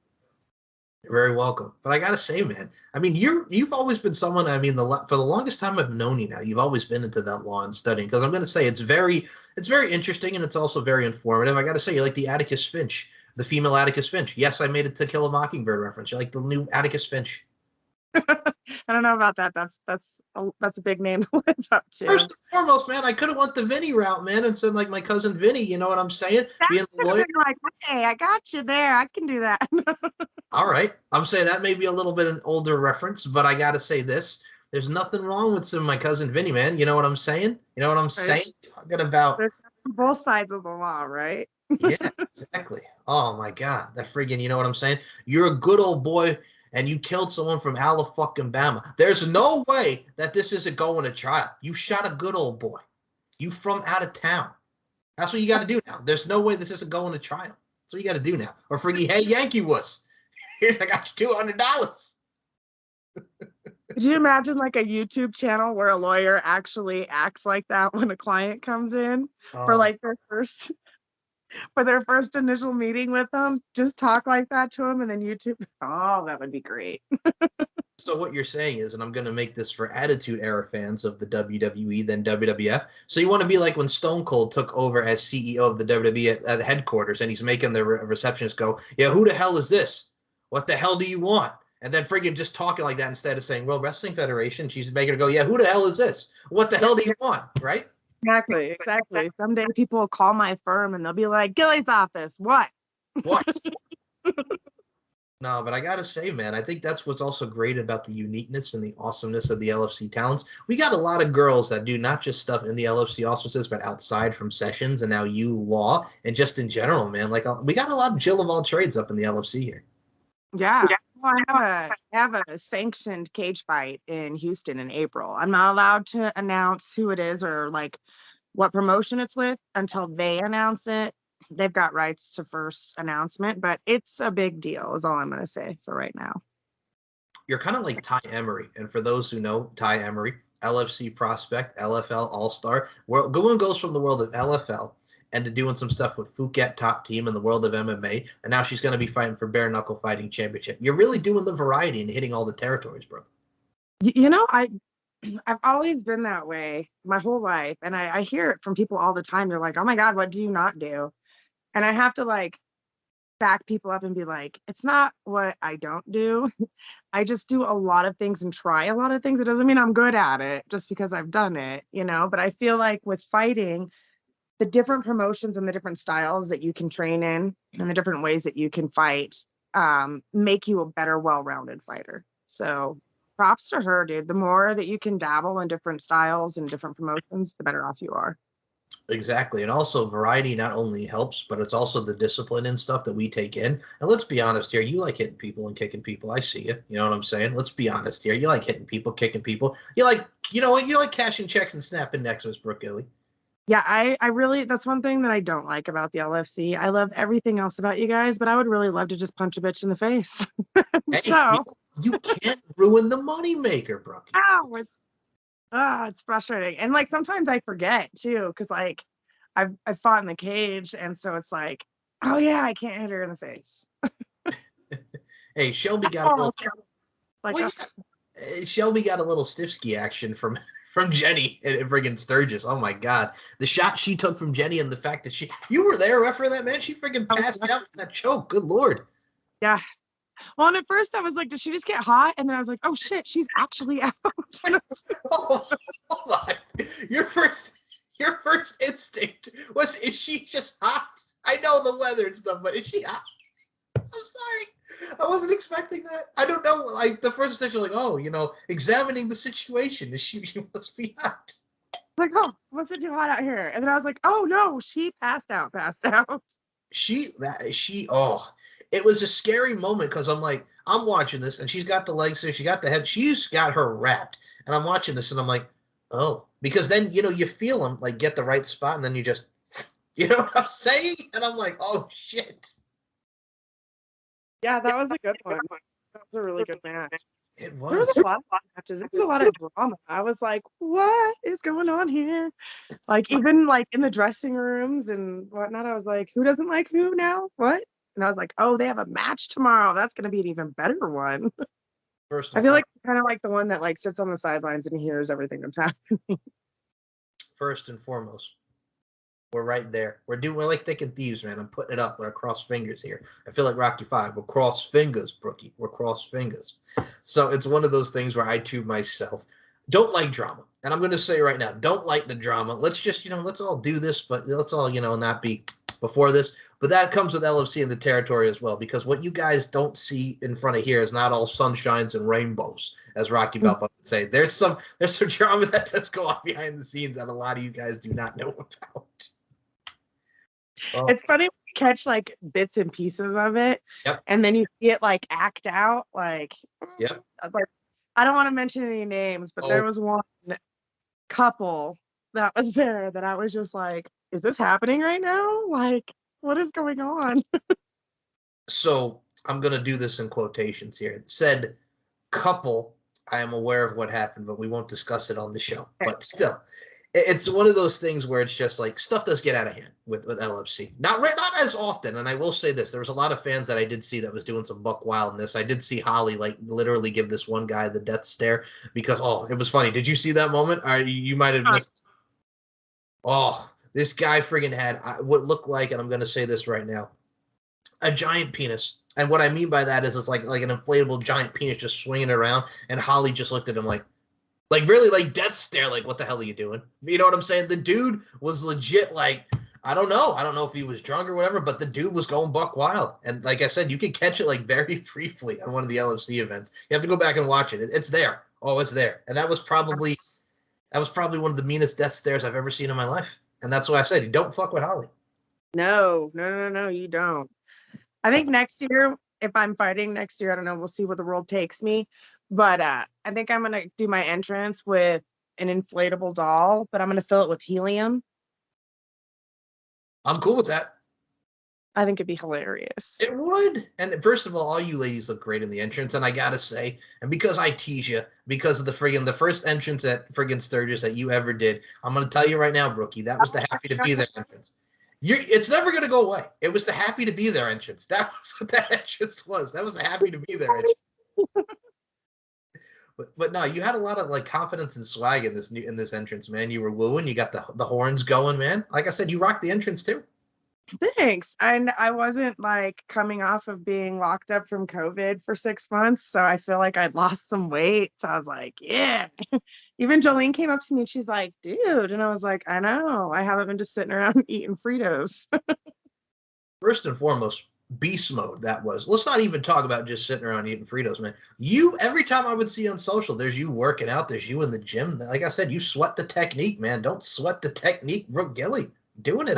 You're very welcome. But I got to say, man, I mean, you've always been someone, I mean, for the longest time I've known you now, you've always been into that law and studying. Because I'm going to say it's very interesting and it's also very informative. I got to say, you're like the Atticus Finch, the female Atticus Finch. Yes, I made it To Kill a Mockingbird reference. You're like the new Atticus Finch. I don't know about that. That's a big name to live up to. First and foremost, man, I could have went the Vinny route, man, and said like my cousin Vinny. You know what I'm saying? Being the lawyer. Like, hey, I got you there. I can do that. All right, I'm saying that may be a little bit an older reference, but I got to say this: There's nothing wrong with some of my cousin Vinny, man. You know what I'm saying? You know what I'm saying? Talking about There's both sides of the law, right? yeah, exactly. Oh my God, that friggin', you know what I'm saying? You're a good old boy, and you killed someone from Alabama. There's no way that this isn't going to trial. You shot a good old boy. You from out of town. That's what you got to do now. There's no way this isn't going to trial. That's what you got to do now. Or friggin', hey, Yankee wuss, here, I got you $200. Could you imagine like a YouTube channel where a lawyer actually acts like that when a client comes in for like their first initial meeting with them? Just talk like that to them, and then YouTube. Oh, that would be great. So what you're saying is, and I'm going to make this for Attitude Era fans of the WWE, then WWF. So you want to be like when Stone Cold took over as CEO of the WWE at headquarters, and he's making the receptionist go, yeah, who the hell is this? What the hell do you want? And then friggin' just talking like that instead of saying, well, Wrestling Federation, she's making her go, yeah, who the hell is this? What the hell do you want, right? Exactly. Someday people will call my firm and they'll be like, Gilley's office, what? What? No, but I got to say, man, I think that's what's also great about the uniqueness and the awesomeness of the LFC talents. We got a lot of girls that do not just stuff in the LFC auspices, but outside from sessions and now law and just in general, man. Like we got a lot of Jill of all trades up in the LFC here. Yeah. Well, I have a sanctioned cage fight in Houston in April. I'm not allowed to announce who it is or like what promotion it's with until they announce it. They've got rights to first announcement, but it's a big deal is all I'm going to say for right now. You're kind of like Ty Emery. And for those who know Ty Emery, LFC prospect, LFL all-star, goes from the world of LFL and to doing some stuff with Phuket top team in the world of MMA. And now she's going to be fighting for bare knuckle fighting championship. You're really doing the variety and hitting all the territories, bro. You know, I've always been that way my whole life. And I hear it from people all the time. They're like, oh my God, what do you not do? And I have to like back people up and be like, it's not what I don't do. I just do a lot of things and try a lot of things. It doesn't mean I'm good at it just because I've done it, you know, but I feel like with fighting, the different promotions and the different styles that you can train in and the different ways that you can fight make you a better, well-rounded fighter. So props to her, dude. The more that you can dabble in different styles and different promotions, the better off you are. Exactly. And also variety not only helps, but it's also the discipline and stuff that we take in. And let's be honest here. You like hitting people and kicking people. I see you. You know what I'm saying? Let's be honest here. You like hitting people, kicking people. You like, you know what? You like cashing checks and snapping necks, Miss Brooke Gilley. Yeah, I really, that's one thing that I don't like about the LFC. I love everything else about you guys, but I would really love to just punch a bitch in the face. Hey, so you can't ruin the moneymaker, Brooke. It's frustrating. And like sometimes I forget too, because like I've fought in the cage, and so it's like, oh yeah, I can't hit her in the face. Hey, Shelby got a little like Shelby got a little stiffski action from Jenny and friggin' Sturgis. Oh my God, the shot she took from Jenny and the fact that you were there refereeing that, man. She friggin' passed out from that choke. Good Lord. Yeah. Well, and at first I was like, did she just get hot? And then I was like, oh shit, she's actually out. Hold on. Your first instinct was, is she just hot? I know the weather and stuff, but is she hot? I'm sorry. I wasn't expecting that. I don't know. Like the first instinct was like, oh, you know, examining the situation. She must be hot. Like, oh, what's it too hot out here? And then I was like, oh no, she passed out. It was a scary moment because I'm watching this and she's got the legs there, she got the head, she's got her wrapped, and I'm watching this and I'm like, oh, because then you feel them like get the right spot and then you just, you know what I'm saying? And I'm like, oh shit. Yeah, that was a good one. That was a really good match. It was. There was a lot of matches. It was a lot of drama. I was like, what is going on here? Like even like in the dressing rooms and whatnot, I was like, who doesn't like who now? What? And I was like, oh, they have a match tomorrow. That's going to be an even better one. I feel like kind of like the one that like sits on the sidelines and hears everything that's happening. First and foremost, we're right there. We're like thick and thieves, man. I'm putting it up. We're cross fingers here. I feel like Rocky V. We're cross fingers, Brookie. We're cross fingers. So it's one of those things where I, to myself, don't like drama. And I'm going to say right now, don't like the drama. Let's just, let's all do this, but let's all, not be before this. But that comes with LFC in the territory as well, because what you guys don't see in front of here is not all sunshines and rainbows, as Rocky Balboa would say. There's some drama that does go on behind the scenes that a lot of you guys do not know about. Oh. It's funny when you catch like bits and pieces of it, and then you see it like act out. Like, like I don't want to mention any names, but there was one couple that was there that I was just like, is this happening right now? Like, what is going on? So I'm going to do this in quotations here. It said couple. I am aware of what happened, but we won't discuss it on the show. But still, it's one of those things where it's just like stuff does get out of hand with LFC. Not as often. And I will say this. There was a lot of fans that I did see that was doing some buck wildness. I did see Holly like literally give this one guy the death stare because, it was funny. Did you see that moment? Or you might have missed. This guy friggin' had what looked like, and I'm going to say this right now, a giant penis. And what I mean by that is it's like an inflatable giant penis just swinging around. And Holly just looked at him like really like death stare, like, what the hell are you doing? You know what I'm saying? The dude was legit like, I don't know if he was drunk or whatever, but the dude was going buck wild. And like I said, you can catch it like very briefly on one of the LFC events. You have to go back and watch it. It's there. It's there. And that was probably one of the meanest death stares I've ever seen in my life. And that's why I said, you don't fuck with Holly. No, you don't. I think next year, if I'm fighting next year, I don't know, we'll see where the world takes me. But I think I'm going to do my entrance with an inflatable doll, but I'm going to fill it with helium. I'm cool with that. I think it'd be hilarious. It would. And first of all you ladies look great in the entrance. And I got to say, and because I tease you, because of the first entrance at friggin' Sturgis that you ever did, I'm going to tell you right now, Brookie, that was the happy to be there entrance. It's never going to go away. It was the happy to be there entrance. That was what that entrance was. That was the happy to be there entrance. But no, you had a lot of like confidence and swag in this entrance, man. You were wooing. You got the horns going, man. Like I said, you rocked the entrance too. Thanks. And I wasn't like coming off of being locked up from COVID for 6 months, so I feel like I'd lost some weight. So I was like, yeah. Even Jolene came up to me and she's like, dude. And I was like, I know. I haven't been just sitting around eating Fritos. First and foremost, beast mode that was. Let's not even talk about just sitting around eating Fritos, man. Every time I would see on social, there's you working out, there's you in the gym. Like I said, you sweat the technique, man. Don't sweat the technique. Brooke Gilley doing it.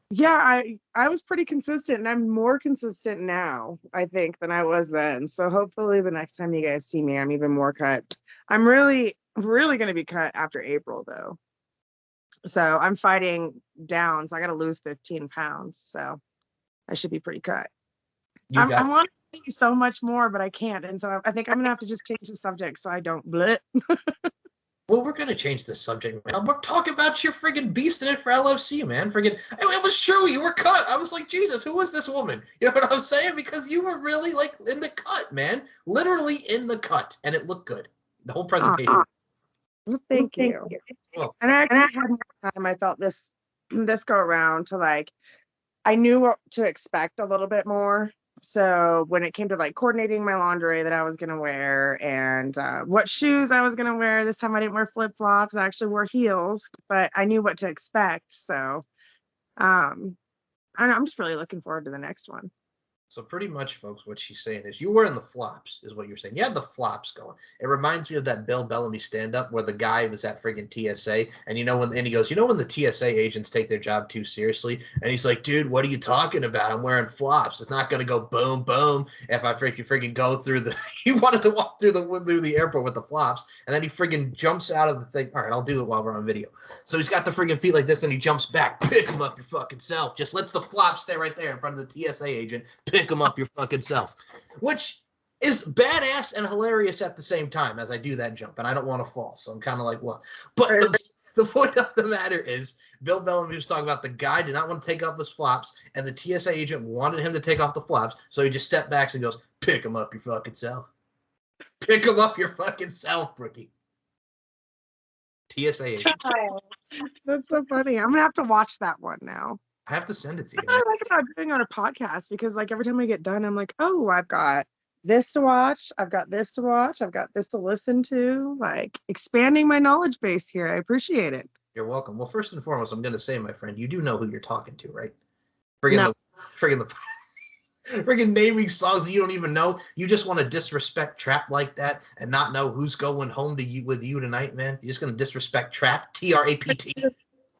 Yeah, I was pretty consistent, and I'm more consistent now, I think, than I was then. So hopefully the next time you guys see me, I'm even more cut. I'm really going to be cut after April, though. So I'm fighting down, so I got to lose 15 pounds. So I should be pretty cut. I want to do so much more, but I can't. And so I think I'm going to have to just change the subject so I don't blit. Well, we're going to change the subject, man. We're talking about your friggin' beasting it for LFC, man. It was true. You were cut. I was like, Jesus, who was this woman? You know what I'm saying? Because you were really, like, in the cut, man. Literally in the cut. And it looked good. The whole presentation. Well, thank you. Well, and I actually had more time. I felt this go around to, like, I knew what to expect a little bit more. So when it came to like coordinating my laundry that I was going to wear and what shoes I was going to wear, this time I didn't wear flip-flops. I actually wore heels, but I knew what to expect. So I don't know, I'm just really looking forward to the next one. So pretty much, folks, what she's saying is you were in the flops, is what you're saying. You had the flops going. It reminds me of that Bill Bellamy stand-up where the guy was at friggin' TSA, and he goes, when the TSA agents take their job too seriously? And he's like, dude, what are you talking about? I'm wearing flops. It's not going to go boom, boom if I friggin' go through the – he wanted to walk through the airport with the flops, and then he friggin' jumps out of the thing. All right, I'll do it while we're on video. So he's got the friggin' feet like this, and he jumps back. Pick him up your fucking self. Just lets the flops stay right there in front of the TSA agent. Pick them up your fucking self, which is badass and hilarious at the same time as I do that jump, and I don't want to fall, so I'm kind of like, what? But the point of the matter is, Bill Bellamy was talking about the guy did not want to take off his flops, and the TSA agent wanted him to take off the flops, so he just stepped back and goes, pick him up your fucking self. Pick him up your fucking self, Brookie. TSA agent. That's so funny. I'm gonna have to watch that one now. I have to send it to you. I like about doing on a podcast because like every time I get done, I'm like, oh, I've got this to watch. I've got this to watch. I've got this to listen to, like expanding my knowledge base here. I appreciate it. You're welcome. Well, first and foremost, I'm going to say, my friend, you do know who you're talking to, right? Friggin' friggin' naming songs that you don't even know. You just want to disrespect trap like that and not know who's going home to you with you tonight, man. You're just gonna disrespect trap, TRAPT.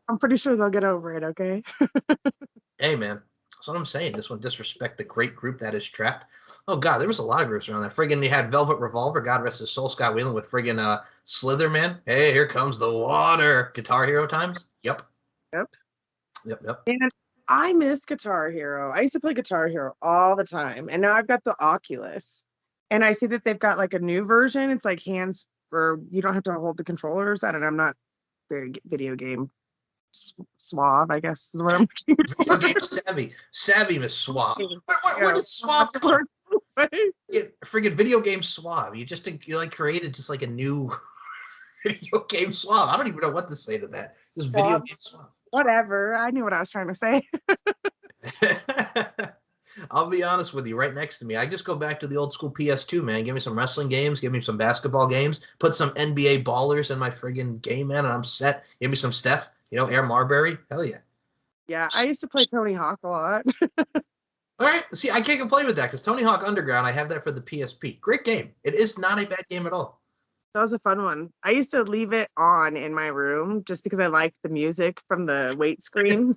I'm pretty sure they'll get over it. Okay. Hey, man. That's what I'm saying. This one disrespect the great group that is Trapped. Oh God, there was a lot of groups around there. Friggin' you had Velvet Revolver, God rest his soul, Scott Whelan with friggin' Slither, man. Hey, here comes the water. Guitar Hero times. Yep. Yep. Yep. And I miss Guitar Hero. I used to play Guitar Hero all the time, and now I've got the Oculus, and I see that they've got like a new version. It's like hands, or you don't have to hold the controllers. I don't know. I'm not very video game suave, I guess is what I'm looking for. Video game savvy. Savvy Miss Suave. Where did Suave come from? Yeah, friggin' video game Suave. You like created just like a new video game Suave. I don't even know what to say to that. Just video game Suave. Whatever. I knew what I was trying to say. I'll be honest with you, right next to me, I just go back to the old school PS2, man. Give me some wrestling games, give me some basketball games, put some NBA ballers in my friggin' game, man, and I'm set. Give me some Steph, Air Marbury. Hell yeah. Yeah, I used to play Tony Hawk a lot. All right, see, I can't complain with that because Tony Hawk Underground, I have that for the PSP. Great game. It is not a bad game at all. That was a fun one. I used to leave it on in my room just because I liked the music from the weight screen.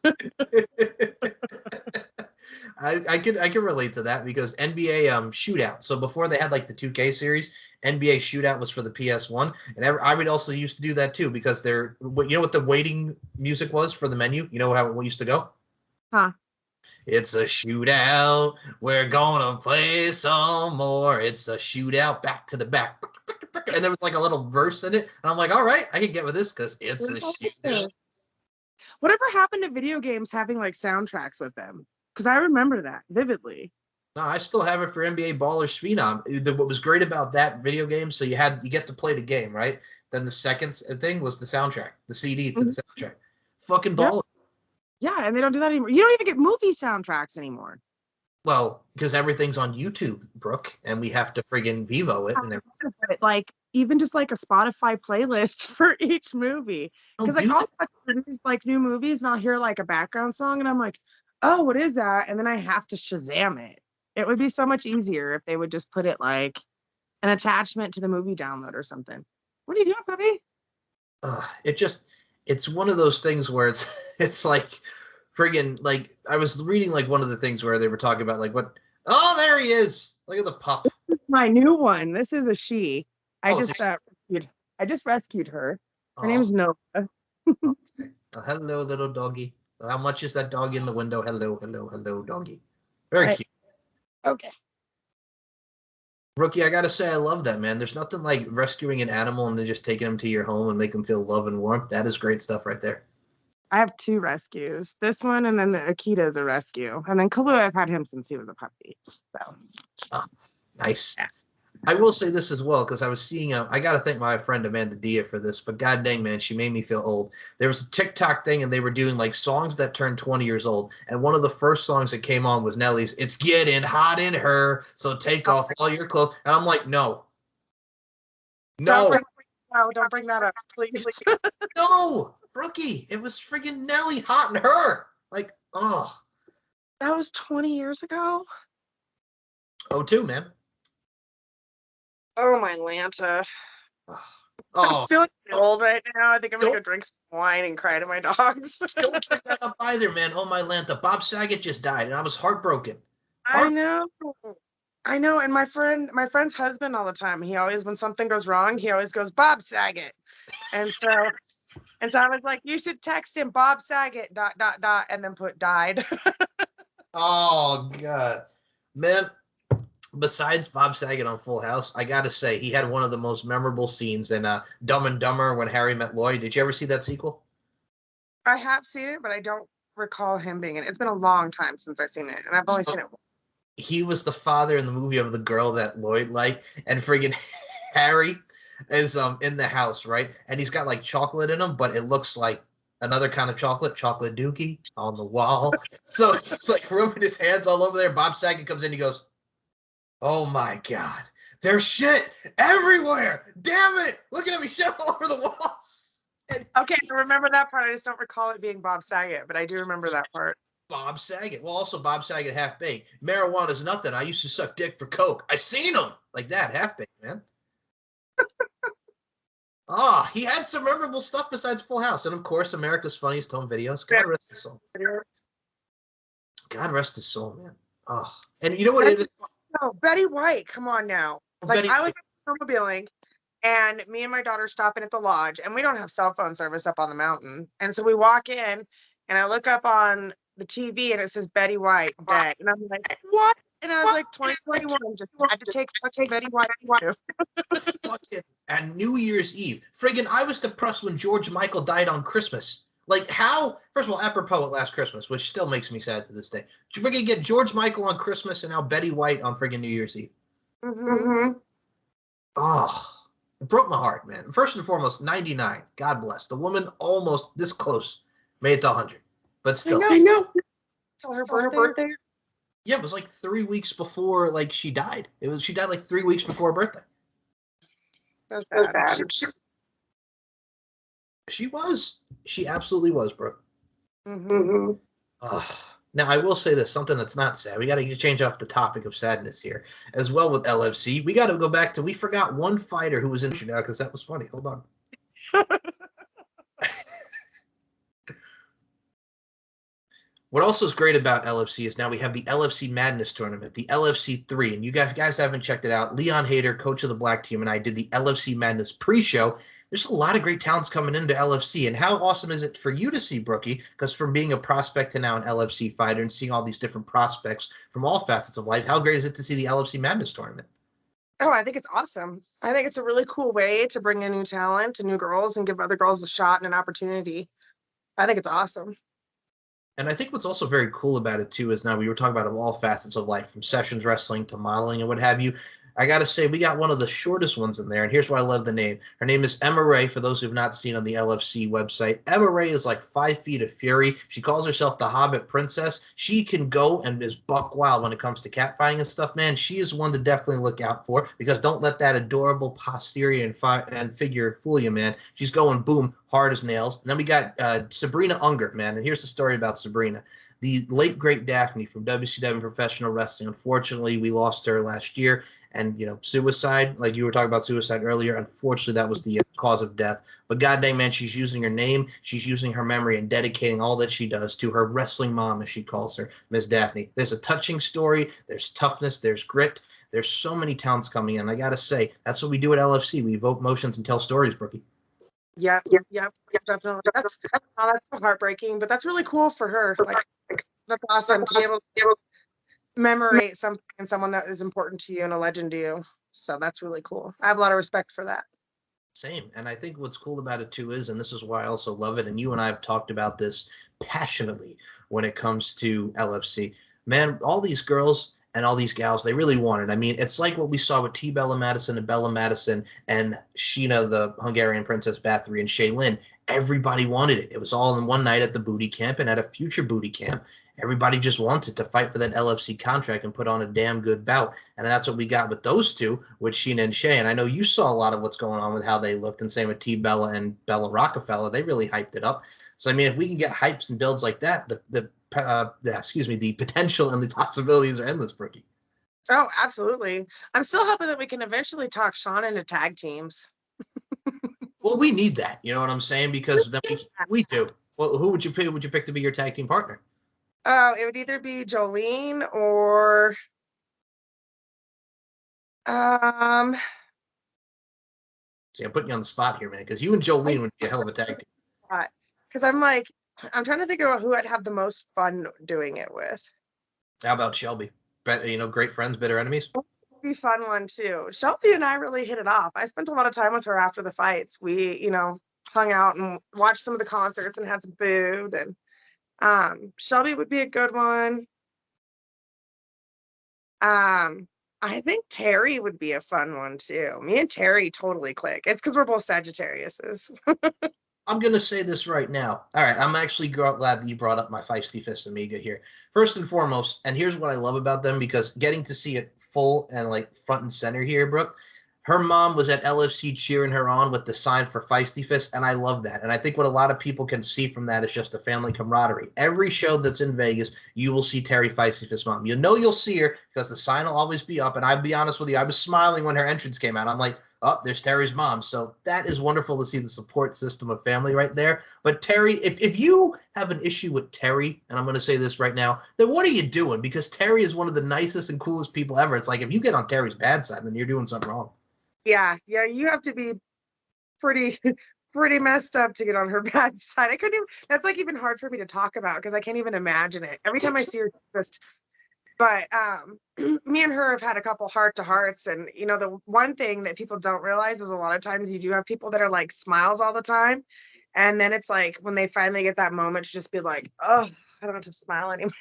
I can relate to that because NBA Shootout. So before they had like the 2K series, NBA Shootout was for the PS1, and I would also used to do that too because what the waiting music was for the menu. You know how it used to go? Huh? It's a shootout. We're gonna play some more. It's a shootout. Back to the back. And there was like a little verse in it. And I'm like, all right, I can get with this because it's a shootout. Whatever happened to video games having like soundtracks with them? Because I remember that vividly. No, I still have it for NBA Ballers Phenom. What was great about that video game, so you get to play the game, right? Then the second thing was the soundtrack, the CD to the soundtrack. Fucking baller. Yeah, and they don't do that anymore. You don't even get movie soundtracks anymore. Well, because everything's on YouTube, Brooke, and we have to friggin' Vivo it and everything. Like even just like a Spotify playlist for each movie. Because like I'll watch like new movies and I'll hear like a background song and I'm like, oh, what is that? And then I have to Shazam it. It would be so much easier if they would just put it like an attachment to the movie download or something. What are you doing, puppy? It's one of those things where it's like friggin' like I was reading like one of the things where they were talking about like what there he is. Look at the pup. This is my new one. This is a she. I just rescued her. Her name's Nova. Okay. Hello, little doggy. How much is that dog in the window? Hello, doggy. Very cute. Okay. Rookie, I gotta say I love that, man. There's nothing like rescuing an animal and then just taking them to your home and make them feel love and warmth. That is great stuff right there. I have 2 rescues. This one and then the Akita is a rescue. And then Kalu, I've had him since he was a puppy. So. Oh, nice. Yeah. I will say this as well because I was seeing I got to thank my friend Amanda Dia for this, but god dang, man, she made me feel old. There was a TikTok thing and they were doing like songs that turned 20 years old, and one of the first songs that came on was Nelly's "It's Getting Hot in Her, So Take Off All Your Clothes," and I'm like, no, don't bring that up, please. No, Brookie, it was friggin' Nelly Hot in Her. Like, oh, that was 20 years ago. 02, man. Oh, my Lanta. Oh. I'm feeling old right now. I think I'm going to go drink some wine and cry to my dogs. Don't bring that up either, man. Oh, my Lanta. Bob Saget just died, and I was heartbroken. I know. And my friend's husband all the time, he always, when something goes wrong, he always goes, Bob Saget. And so I was like, you should text him Bob Saget ... and then put died. Oh, God. Man. Besides Bob Saget on Full House, I gotta say he had one of the most memorable scenes in Dumb and Dumber when Harry Met Lloyd. Did you ever see that sequel? I have seen it, but I don't recall him being in it. It's been a long time since I've seen it, and I've only seen it once. He was the father in the movie of the girl that Lloyd liked, and friggin' Harry is in the house, right? And he's got like chocolate in him, but it looks like another kind of chocolate dookie on the wall. So it's like rubbing his hands all over there. Bob Saget comes in, he goes, "Oh my God, there's shit everywhere. Damn it. Looking at me shit all over the walls." Okay, I remember that part. I just don't recall it being Bob Saget, but I do remember that part. Bob Saget. Well, also Bob Saget, Half-Baked. Marijuana's nothing. I used to suck dick for coke. I seen him like that. Half-Baked, man. He had some memorable stuff besides Full House. And, of course, America's Funniest Home Videos. God rest his soul. God rest his soul, man. And you know what it is? No, Betty White. Come on now. Like, I was snowmobiling, and me and my daughter stopping at the lodge, and we don't have cell phone service up on the mountain. And so we walk in, and I look up on the TV, and it says Betty White dead. And I'm like, what? And I was like, 2021, just had to take Betty White. Fucking at New Year's Eve. Friggin', I was depressed when George Michael died on Christmas. Like, how? First of all, apropos at last Christmas, which still makes me sad to this day. Did you friggin' get George Michael on Christmas and now Betty White on friggin' New Year's Eve? Mm-hmm. It broke my heart, man. First and foremost, 99. God bless. The woman almost this close made it to 100. But still. I know. Till her birthday. Yeah, it was like 3 weeks before, like, she died. She died like 3 weeks before her birthday. That's bad. She was. She absolutely was, Brooke. Mm-hmm. Now, I will say this, something that's not sad. We got to change off the topic of sadness here. As well with LFC, we got to go back to, we forgot one fighter who was injured now because that was funny. Hold on. What also is great about LFC is now we have the LFC Madness Tournament, the LFC 3. And you guys haven't checked it out. Leon Hader, coach of the Black team, and I did the LFC Madness pre-show. There's a lot of great talents coming into LFC. And how awesome is it for you to see, Brookie? Because from being a prospect to now an LFC fighter and seeing all these different prospects from all facets of life, how great is it to see the LFC Madness Tournament? Oh, I think it's awesome. I think it's a really cool way to bring in new talent to new girls and give other girls a shot and an opportunity. I think it's awesome. And I think what's also very cool about it, too, is now we were talking about all facets of life, from sessions wrestling to modeling and what have you. I got to say, we got one of the shortest ones in there, and here's why I love the name. Her name is Emma Ray, for those who have not seen on the LFC website. Emma Ray is like 5 feet of fury. She calls herself the Hobbit Princess. She can go and is buck wild when it comes to catfighting and stuff, man. She is one to definitely look out for, because don't let that adorable posterior and figure fool you, man. She's going, boom, hard as nails. And then we got Sabrina Unger, man, and here's the story about Sabrina. The late, great Daphne from WCW Professional Wrestling. Unfortunately, we lost her last year. And, you know, suicide, like you were talking about suicide earlier, unfortunately, that was the cause of death. But goddamn, man, she's using her name, she's using her memory, and dedicating all that she does to her wrestling mom, as she calls her, Miss Daphne. There's a touching story. There's toughness. There's grit. There's so many talents coming in. I got to say, that's what we do at LFC. We evoke emotions and tell stories, Brookie. Yep, definitely. That's heartbreaking, but that's really cool for her. Like that's awesome to be able to commemorate something and someone that is important to you and a legend to you. So that's really cool. I have a lot of respect for that. Same. And I think what's cool about it too is, and this is why I also love it, and you and I have talked about this passionately when it comes to LFC. Man, all these girls and all these gals, they really want it. I mean, it's like what we saw with T. Bella Madison and Bella Madison and Sheena, the Hungarian Princess Bathory, and Shaylin. Everybody wanted it. It was all in one night at the booty camp and at a future booty camp. Everybody just wanted to fight for that LFC contract and put on a damn good bout. And that's what we got with those two, with Sheena and Shay. And I know you saw a lot of what's going on with how they looked, and same with T. Bella and Bella Rockefeller. They really hyped it up. So, I mean, if we can get hypes and builds like that, the potential and the possibilities are endless, Brookie. Oh, absolutely. I'm still hoping that we can eventually talk Sean into tag teams. Well, we need that. You know what I'm saying? Because then we do. Well, who would you pick? Would you pick to be your tag team partner? It would either be Jolene or See, I'm putting you on the spot here, man, because you and Jolene would be a hell of a tag team. Because I'm trying to think of who I'd have the most fun doing it with. How about Shelby? Great friends, bitter enemies. Be fun one too. Shelby and I really hit it off. I spent a lot of time with her after the fights. We, hung out and watched some of the concerts and had some food. And Shelby would be a good one. I think Terry would be a fun one too. Me and Terry totally click. It's because we're both Sagittariuses. I'm going to say this right now. All right, I'm actually glad that you brought up my Feisty Fist Amiga here. First and foremost, and here's what I love about them, because getting to see it full and like front and center here, Brooke, Her mom was at LFC cheering her on with the sign for Feisty Fist, and I love that. And I think what a lot of people can see from that is just a family camaraderie. Every show that's in Vegas, you will see Terry Feisty Fist's mom. You know you'll see her because the sign will always be up. And I'll be honest with you, I was smiling when her entrance came out. I'm like, oh, there's Terry's mom. So that is wonderful to see the support system of family right there. But Terry, if you have an issue with Terry, and I'm going to say this right now, then what are you doing? Because Terry is one of the nicest and coolest people ever. It's like if you get on Terry's bad side, then you're doing something wrong. Yeah, you have to be pretty messed up to get on her bad side. I couldn't even, that's like even hard for me to talk about because I can't even imagine it. Every time I see her, just, but me and her have had a couple heart-to-hearts, and the one thing that people don't realize is a lot of times you do have people that are like smiles all the time, and then it's like when they finally get that moment to just be like, oh, I don't have to smile anymore.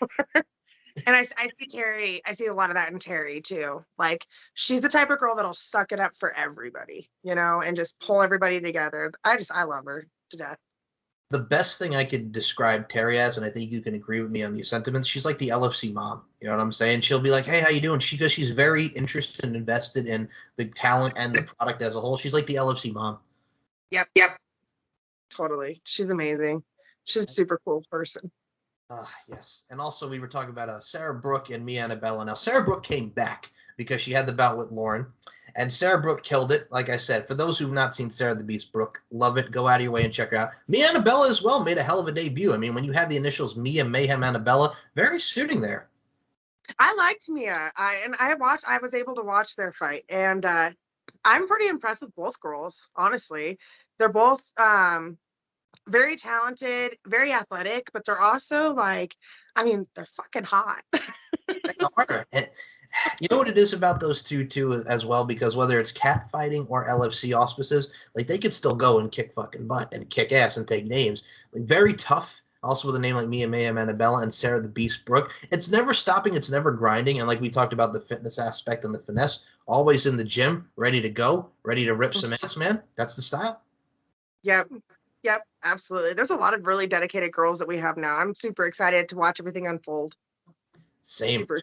And I see Terry, I see a lot of that in Terry too. Like, she's the type of girl that'll suck it up for everybody, and just pull everybody together. I love her to death. The best thing I could describe Terry as, and I think you can agree with me on these sentiments, she's like the LFC mom. You know what I'm saying? She'll be like, hey, how you doing? Because she's very interested and invested in the talent and the product as a whole. She's like the LFC mom. Yep. Totally. She's amazing. She's a super cool person. Yes. And also we were talking about Sarah Brooke and Mia Annabella. Now, Sarah Brooke came back because she had the bout with Lauren. And Sarah Brooke killed it. Like I said, for those who've not seen Sarah the Beast Brooke, love it. Go out of your way and check her out. Mia Annabella as well made a hell of a debut. I mean, when you have the initials Mia Mayhem Annabella, very suiting there. I liked Mia. I was able to watch their fight. And I'm pretty impressed with both girls, honestly. They're both very talented, very athletic, but they're also they're fucking hot. They are. And you know what it is about those two too as well, because whether it's cat fighting or LFC auspices, like they could still go and kick fucking butt and kick ass and take names. Like very tough. Also with a name like Mia Mayhem Annabella and Sarah the Beast Brooke, it's never stopping, it's never grinding. And like we talked about the fitness aspect and the finesse, always in the gym, ready to go, ready to rip some ass, man. That's the style. Yep, absolutely. There's a lot of really dedicated girls that we have now. I'm super excited to watch everything unfold. Same. Super.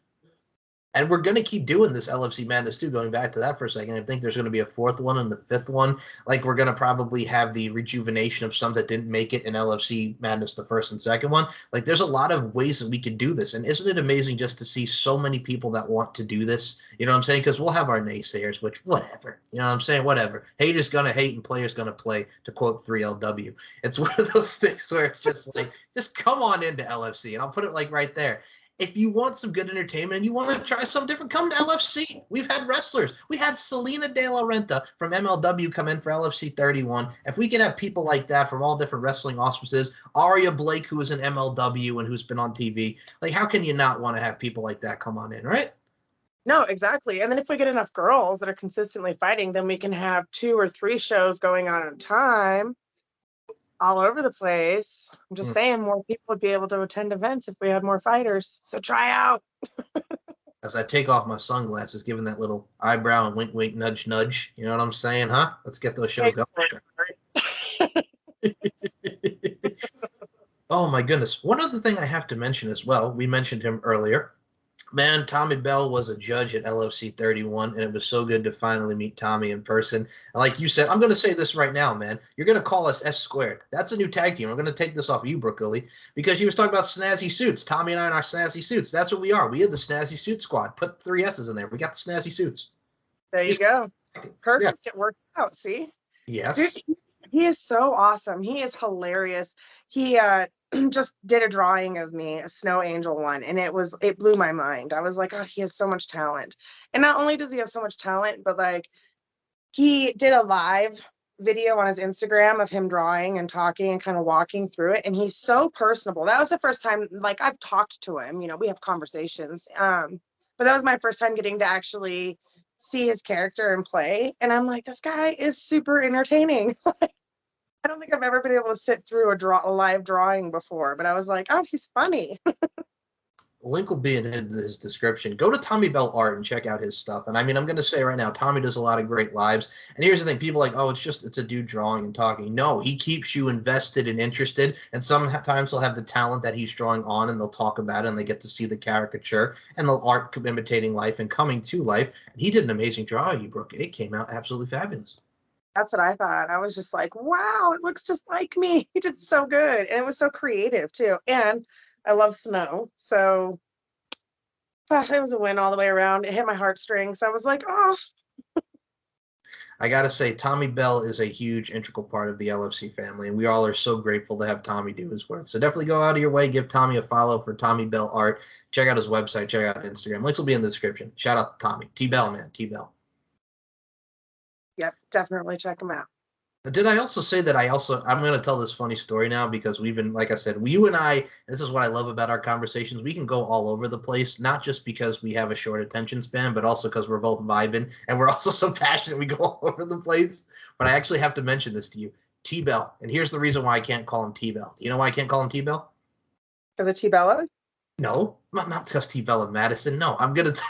And we're going to keep doing this LFC Madness too, going back to that for a second. I think there's going to be a fourth one and the fifth one. Like we're going to probably have the rejuvenation of some that didn't make it in LFC Madness, the first and second one. Like there's a lot of ways that we could do this. And isn't it amazing just to see so many people that want to do this? You know what I'm saying? Because we'll have our naysayers, which whatever. You know what I'm saying? Whatever. Haters going to hate and players going to play, to quote 3LW. It's one of those things where it's just like, just come on into LFC. And I'll put it like right there. If you want some good entertainment and you want to try something different, come to LFC. We've had wrestlers. We had Selena De La Renta from MLW come in for LFC 31. If we can have people like that from all different wrestling auspices, Aria Blake, who is in MLW and who's been on TV, like how can you not want to have people like that come on in, right? No, exactly. And then if we get enough girls that are consistently fighting, then we can have 2 or 3 shows going on at a time. All over the place. I'm just saying more people would be able to attend events if we had more fighters. So try out. As I take off my sunglasses, giving that little eyebrow and wink, wink, nudge, nudge. You know what I'm saying, huh? Let's get those shows going. Oh, my goodness. One other thing I have to mention as well, we mentioned him earlier. Man, Tommy Bell was a judge at LFC 31, and it was so good to finally meet Tommy in person. And like you said, I'm going to say this right now, man. You're going to call us S Squared. That's a new tag team. I'm going to take this off of you, Brooke Gilley, because you was talking about snazzy suits. Tommy and I in our snazzy suits. That's what we are. We had the snazzy suit squad. Put 3 S's in there. We got the snazzy suits. There you go. Perfect. Yes. It worked out. See? Yes. Dude, he is so awesome. He is hilarious. He just did a drawing of me, a snow angel one, and it blew my mind. I was like, oh, he has so much talent. And not only does he have so much talent, but like he did a live video on his Instagram of him drawing and talking and kind of walking through it, and he's so personable. That was the first time, like, I've talked to him, we have conversations, but that was my first time getting to actually see his character and play, and I'm like, this guy is super entertaining. I don't think I've ever been able to sit through a live drawing before, but I was like, oh, he's funny. link will be in his description. Go to Tommy Bell Art and check out his stuff. And I mean, I'm going to say right now, Tommy does a lot of great lives. And here's the thing. People are like, oh, it's a dude drawing and talking. No, he keeps you invested and interested. And sometimes he'll have the talent that he's drawing on and they'll talk about it and they get to see the caricature and the art imitating life and coming to life. And he did an amazing drawing, Brooke. It came out absolutely fabulous. That's what I thought. I was just like, wow, it looks just like me. He did so good. And it was so creative too. And I love snow. So it was a win all the way around. It hit my heartstrings. I was like, oh. I got to say, Tommy Bell is a huge integral part of the LFC family, and we all are so grateful to have Tommy do his work. So definitely go out of your way, give Tommy a follow for Tommy Bell Art. Check out his website, check out Instagram. Links will be in the description. Shout out to Tommy. T-Bell, man, T-Bell. Yep, definitely check him out. Did I also say that I'm going to tell this funny story now because we've been, like I said, you and I, this is what I love about our conversations. We can go all over the place, not just because we have a short attention span, but also because we're both vibing and we're also so passionate we go all over the place. But I actually have to mention this to you. T-Bell. And here's the reason why I can't call him T-Bell. Do you know why I can't call him T-Bell? Because of T-Bella? No, not because T-Bell and Madison. No, I'm going to...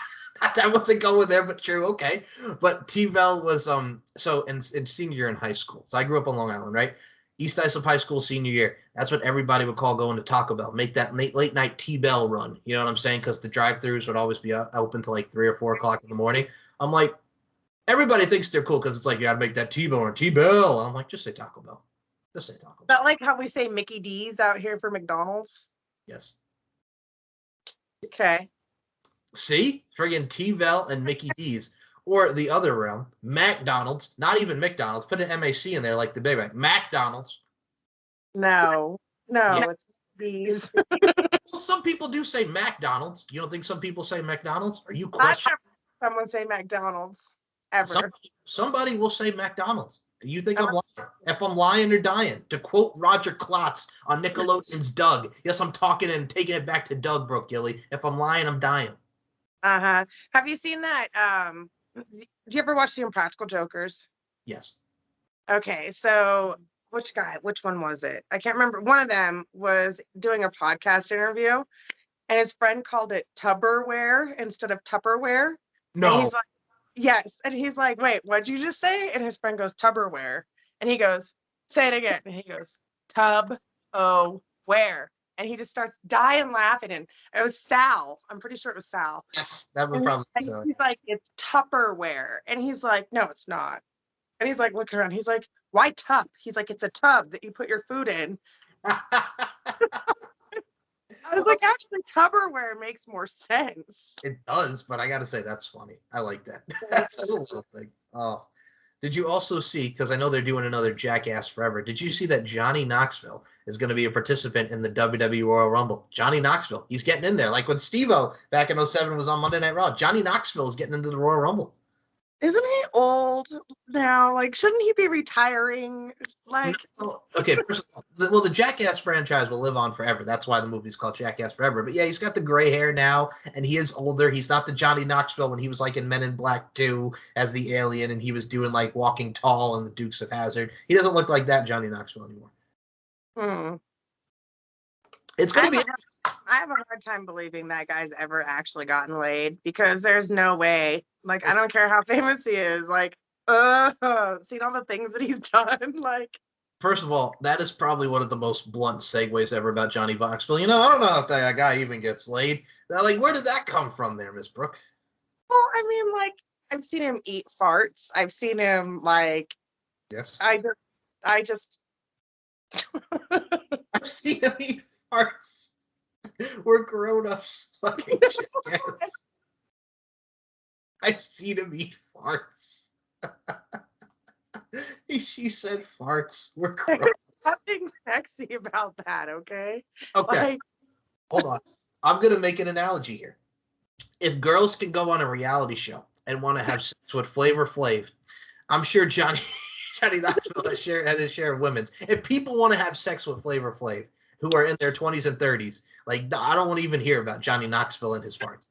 I wasn't going there, but true. Okay. But T-Bell was, so in senior year in high school. So I grew up on Long Island, right? East Islip High School senior year. That's what everybody would call going to Taco Bell. Make that late night T-Bell run. You know what I'm saying? Because the drive-thrus would always be open till like 3 or 4 o'clock in the morning. I'm like, everybody thinks they're cool because it's like, you got to make that T-Bell or T-Bell. And I'm like, just say Taco Bell. Just say Taco Bell. Not like how we say Mickey D's out here for McDonald's? Yes. Okay. See? Friggin' T-Bell and Mickey D's. Or the other realm, McDonald's. Not even McDonald's. Put an MAC in there like the Big Mac. McDonald's. No, Yeah. it's D's. Well, some people do say McDonald's. You don't think some people say McDonald's? Are you questioning? Someone say McDonald's ever. Somebody will say McDonald's. You think I'm lying? If I'm lying or dying. To quote Roger Klotz on Nickelodeon's Doug. Yes, I'm talking and taking it back to Doug, Brooke Gilley. If I'm lying, I'm dying. Uh-huh. Have you seen that? Do you ever watch the Impractical Jokers? Yes. Okay, so which one was it? I can't remember. One of them was doing a podcast interview, and his friend called it Tupperware instead of Tupperware. No. And he's like, yes. And he's like, wait, what'd you just say? And his friend goes, Tupperware. And he goes, say it again. And he goes, Tub-o-ware. And he just starts dying laughing. And it was Sal. I'm pretty sure it was Sal. Yes, that would probably be Sal. He's like, it's Tupperware. And he's like, no, it's not. And he's like, looking around. He's like, why tup? He's like, it's a tub that you put your food in. I was like, actually, Tupperware makes more sense. It does, but I got to say, that's funny. I like that. That's a little thing. Oh. Did you also see, because I know they're doing another Jackass Forever, did you see that Johnny Knoxville is going to be a participant in the WWE Royal Rumble? Johnny Knoxville, he's getting in there. Like when Steve-O back in 07 was on Monday Night Raw, Johnny Knoxville is getting into the Royal Rumble. Isn't he old now? Like, shouldn't he be retiring? Like, no, okay, first of all, the Jackass franchise will live on forever. That's why the movie's called Jackass Forever. But yeah, he's got the gray hair now, and he is older. He's not the Johnny Knoxville when he was like in Men in Black 2 as the alien, and he was doing like Walking Tall and the Dukes of Hazzard. He doesn't look like that Johnny Knoxville anymore. It's gonna be. I have a hard time believing that guy's ever actually gotten laid because there's no way. Like, I don't care how famous he is. Like, seen all the things that he's done. Like, first of all, that is probably one of the most blunt segues ever about Johnny Knoxville. You know, I don't know if that guy even gets laid. Like, where did that come from there, Miss Brooke? Well, I mean, like, I've seen him eat farts. I've seen him, like, yes. I just. I've seen him eat farts. We're grown-ups, fucking jackass. I've seen him eat farts. She said farts. We're grown. There's nothing sexy about that, okay? Okay. Like, hold on. I'm going to make an analogy here. If girls can go on a reality show and want to have sex with Flavor Flav, I'm sure Johnny Knoxville had his share of women's. If people want to have sex with Flavor Flav, who are in their 20s and 30s, like, I don't want to even hear about Johnny Knoxville and his farts.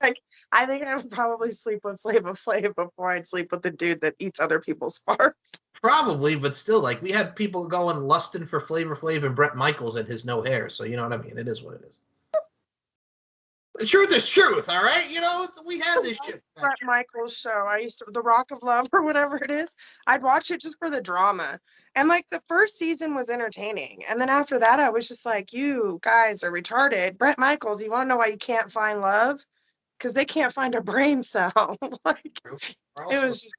Like, I think I would probably sleep with Flavor Flav before I'd sleep with the dude that eats other people's farts. Probably, but still, like, we had people going lusting for Flavor Flav and Bret Michaels and his no hair, so you know what I mean? It is what it is. The truth is truth, all right? You know, we had this shit. Bret Michaels show. I used to, The Rock of Love or whatever it is. I'd watch it just for the drama. And like the first season was entertaining. And then after that, I was just like, you guys are retarded. Bret Michaels, you want to know why you can't find love? Because they can't find a brain cell. Like, it was just.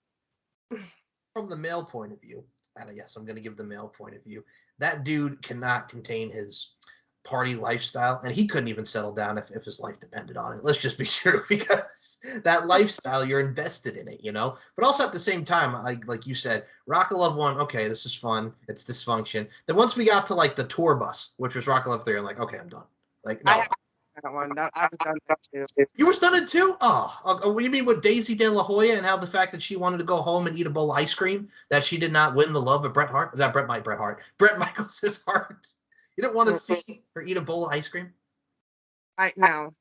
From the male point of view, and yes, I'm going to give the male point of view, that dude cannot contain his party lifestyle, and he couldn't even settle down if his life depended on it. Let's just be true, because that lifestyle, you're invested in it, you know? But also at the same time, like you said, Rock of Love 1, okay, this is fun, it's dysfunction. Then once we got to like the tour bus, which was Rock of Love 3, I'm like, okay, I'm done. Like, no. That one. I was done too. You were stunned too? Oh, what do you mean with Daisy De La Hoya and how the fact that she wanted to go home and eat a bowl of ice cream, that she did not win the love of Bret Bret Michaels' heart? You didn't want to see her eat a bowl of ice cream? No.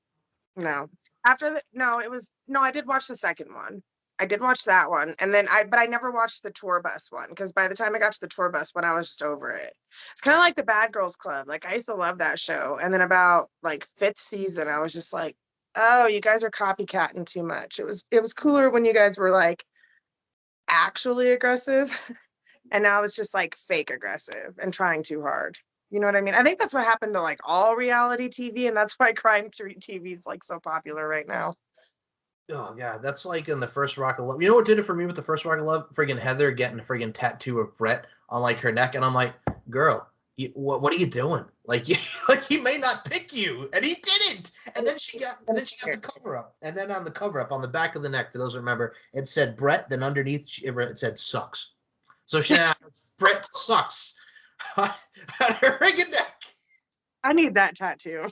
After I did watch the second one. I did watch that one, and then but I never watched the tour bus one, because by the time I got to the tour bus one, I was just over it. It's kind of like the Bad Girls Club. Like, I used to love that show, and then about like 5th season, I was just like, oh, you guys are copycatting too much. It was cooler when you guys were like actually aggressive, and now it's just like fake aggressive and trying too hard. You know what I mean? I think that's what happened to like all reality TV, and that's why crime TV is like so popular right now. Oh, God, that's like in the first Rock of Love. You know what did it for me with the first Rock of Love? Friggin' Heather getting a friggin' tattoo of Bret on like her neck, and I'm like, girl, what are you doing? Like, he may not pick you, and he didn't. And then she got the cover up, and then on the cover up on the back of the neck, for those who remember, it said Bret. Then underneath it said sucks. So she Bret sucks on her friggin' neck. I need that tattoo.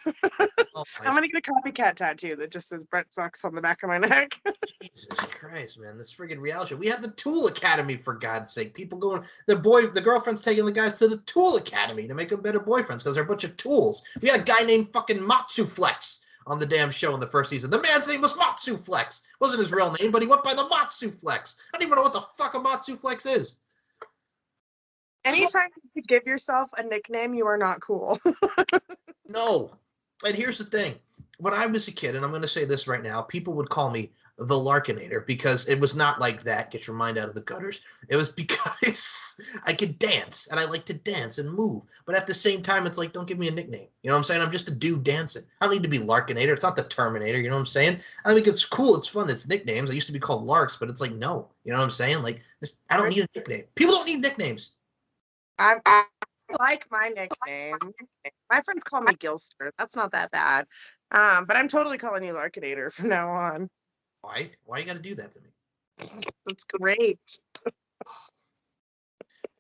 Oh, I'm going to get a copycat tattoo that just says Bret sucks on the back of my neck. Jesus Christ, man. This friggin' reality show. We had the Tool Academy, for God's sake. People going, the girlfriend's taking the guys to the Tool Academy to make them better boyfriends because they're a bunch of tools. We had a guy named fucking Matsu Flex on the damn show in the first season. The man's name was Matsu Flex. Wasn't his real name, but he went by the Matsu Flex. I don't even know what the fuck a Matsu Flex is. Anytime you give yourself a nickname, you are not cool. No. And here's the thing. When I was a kid, and I'm going to say this right now, people would call me the Larkinator because it was not like that. Get your mind out of the gutters. It was because I could dance, and I like to dance and move. But at the same time, it's like, don't give me a nickname. You know what I'm saying? I'm just a dude dancing. I don't need to be Larkinator. It's not the Terminator. You know what I'm saying? I think it's cool. It's fun. It's nicknames. I used to be called Larks, but it's like, no. You know what I'm saying? Like, I don't need a nickname. People don't need nicknames. I like my nickname. My friends call me Gilster. That's not that bad. But I'm totally calling you Larkinator from now on. Why? Why you got to do that to me? That's great.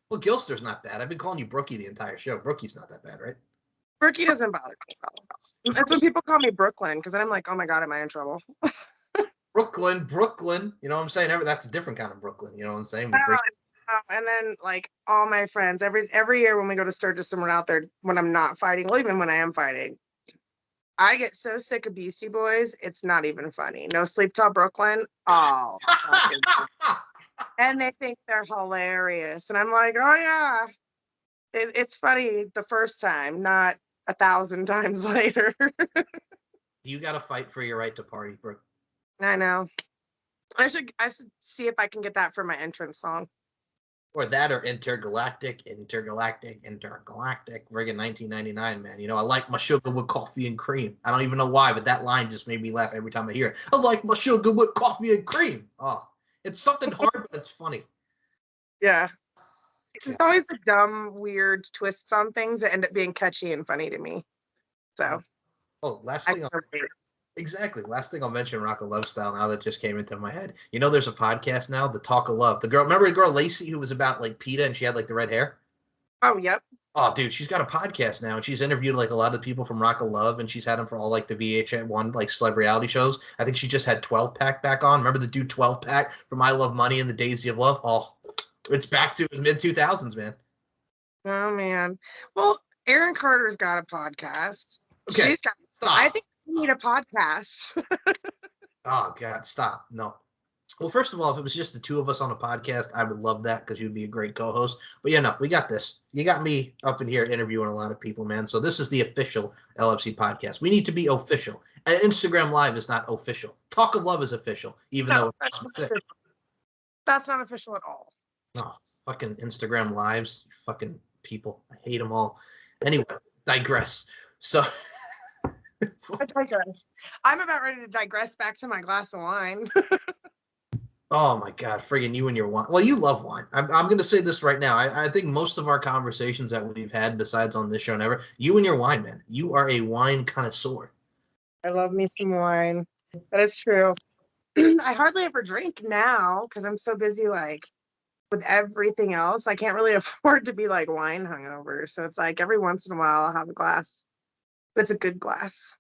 Well, Gilster's not bad. I've been calling you Brookie the entire show. Brookie's not that bad, right? Brookie doesn't bother me at all. That's when people call me Brooklyn, because then I'm like, oh my God, am I in trouble? Brooklyn. You know what I'm saying? That's a different kind of Brooklyn. You know what I'm saying? And then like all my friends, every year when we go to Sturgis and we're out there when I'm not fighting, well, even when I am fighting, I get so sick of Beastie Boys, it's not even funny. No Sleep Till Brooklyn. Oh. And they think they're hilarious. And I'm like, oh yeah. It's funny the first time, not 1,000 times later. You got to fight for your right to party, Brooke. I know. I should see if I can get that for my entrance song. Or that, or intergalactic, friggin' 1999, man. You know, I like my sugar with coffee and cream. I don't even know why, but that line just made me laugh every time I hear it. I like my sugar with coffee and cream. Oh, it's something hard, but it's funny. Yeah. It's always the dumb, weird twists on things that end up being catchy and funny to me. So. Oh, last thing I'll mention Rock of Love style now that just came into my head. You know, there's a podcast now, The Talk of Love. Remember the girl Lacey who was about like PETA and she had like the red hair? Oh, yep. Oh, dude, she's got a podcast now and she's interviewed like a lot of the people from Rock of Love and she's had them for all like the VH1 like celeb reality shows. I think she just had 12 Pack back on. Remember the dude 12 Pack from I Love Money and the Daisy of Love? Oh, it's back to mid 2000s, man. Oh, man. Well, Aaron Carter's got a podcast. Okay. I think we need a podcast. Oh, God, stop. No. Well, first of all, if it was just the two of us on a podcast, I would love that because you'd be a great co-host. But yeah, no, we got this. You got me up in here interviewing a lot of people, man. So this is the official LFC podcast. We need to be official. And Instagram Live is not official. Talk of Love is official, even though it's sick. That's not official at all. Oh, fucking Instagram Lives, fucking people. I hate them all. Anyway, digress. So I digress. I'm about ready to digress back to my glass of wine. Oh my God, friggin' you and your wine. Well, you love wine. I'm going to say this right now. I think most of our conversations that we've had, besides on this show and ever, you and your wine, man. You are a wine connoisseur. I love me some wine. That is true. I hardly ever drink now because I'm so busy, like, with everything else. I can't really afford to be, like, wine hungover. So it's like every once in a while I'll have a glass. But it's a good glass.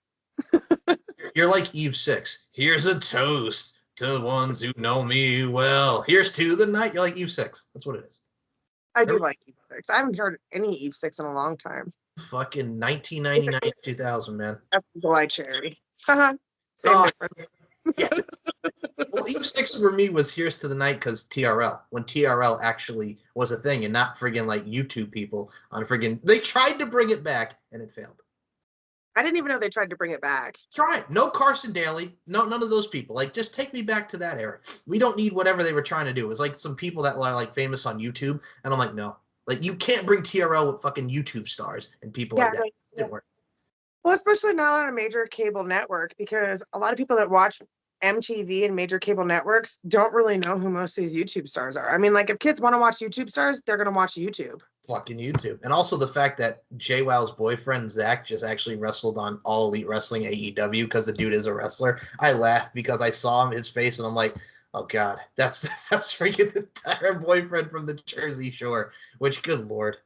You're like Eve 6. Here's a toast to the ones who know me well. Here's to the night. You're like Eve 6. That's what it is. I do like Eve 6. I haven't heard any Eve 6 in a long time. Fucking 1999, 2000, man. That's July Cherry. Same difference. Yes. Well, Eve 6 for me was Here's to the Night because TRL. When TRL actually was a thing and not friggin' like YouTube people on friggin'. They tried to bring it back and it failed. I didn't even know they tried to bring it back. Try it. No Carson Daly. No, none of those people. Like, just take me back to that era. We don't need whatever they were trying to do. It was like some people that are like famous on YouTube, and I'm like, no. Like, you can't bring TRL with fucking YouTube stars and people like that. It didn't work. Well, especially not on a major cable network, because a lot of people that watch MTV and major cable networks don't really know who most of these YouTube stars are. I mean, like, if kids want to watch YouTube stars, they're going to watch YouTube. Fucking YouTube. And also the fact that JWoww's boyfriend, Zach, just actually wrestled on All Elite Wrestling AEW because the dude is a wrestler. I laughed because I saw his face and I'm like, oh God, that's freaking the entire boyfriend from the Jersey Shore, which good Lord.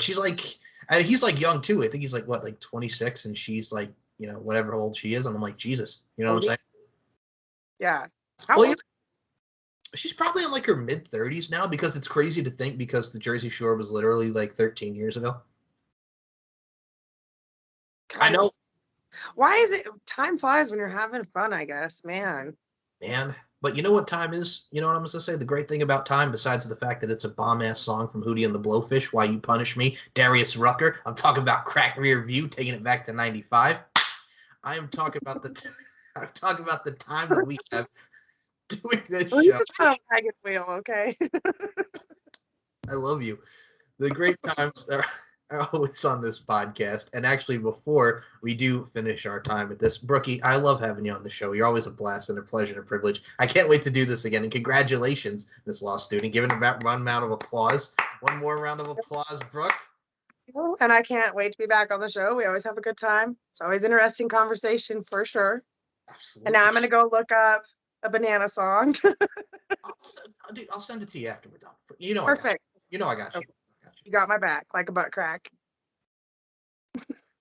She's like, and he's like young too. I think he's like, what, like 26 and she's like, you know, whatever old she is. And I'm like, Jesus, you know what I'm saying? Yeah. She's probably in like her mid 30s now because it's crazy to think because the Jersey Shore was literally like 13 years ago. I know. Why is it time flies when you're having fun, I guess, man. But you know what time is? You know what I'm going to say? The great thing about time, besides the fact that it's a bomb-ass song from Hootie and the Blowfish, Why You Punish Me, Darius Rucker. I'm talking about Crack Rear View, taking it back to 95. I am talking about the time that we have doing this show. You just kind of wagon wheel, okay? I love you. The great times are always on this podcast. And actually, before we do finish our time at this, Brookie, I love having you on the show. You're always a blast and a pleasure and a privilege. I can't wait to do this again. And congratulations, Miss Law Student. Give it one round of applause. One more round of applause, Brooke. And I can't wait to be back on the show. We always have a good time. It's always interesting conversation for sure. Absolutely. And now I'm going to go look up a banana song. I'll send it to you after we're done. You know, perfect. I got you. Okay. You got my back like a butt crack.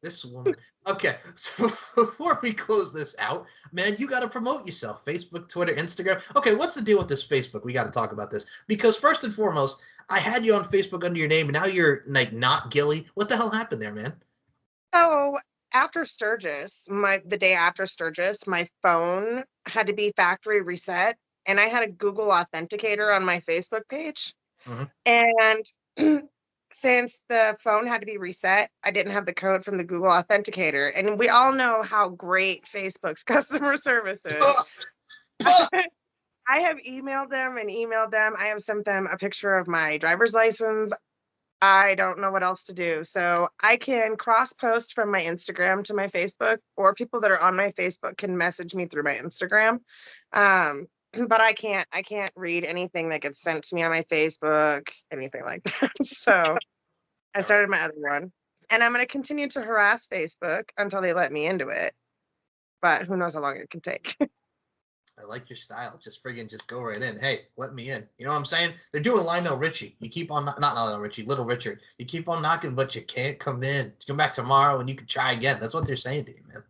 This woman. Okay, so before we close this out, man, you got to promote yourself. Facebook, Twitter, Instagram. Okay, what's the deal with this Facebook? We got to talk about this. Because first and foremost, I had you on Facebook under your name, and now you're like not Gilley. What the hell happened there, man? Oh, after Sturgis, the day after Sturgis, my phone had to be factory reset, and I had a Google Authenticator on my Facebook page. Mm-hmm. And since the phone had to be reset, I didn't have the code from the Google Authenticator. And we all know how great Facebook's customer service is. I have emailed them. I have sent them a picture of my driver's license. I don't know what else to do. So I can cross-post from my Instagram to my Facebook, or people that are on my Facebook can message me through my Instagram. But I can't read anything that gets sent to me on my Facebook, anything like that. So I started my other one, and I'm going to continue to harass Facebook until they let me into it. But who knows how long it can take. I like your style. Just go right in. Hey, let me in. You know what I'm saying? They're doing Lionel Richie. You keep on, not Lionel Richie, Little Richard. You keep on knocking, but you can't come in. Come back tomorrow and you can try again. That's what they're saying to you, man.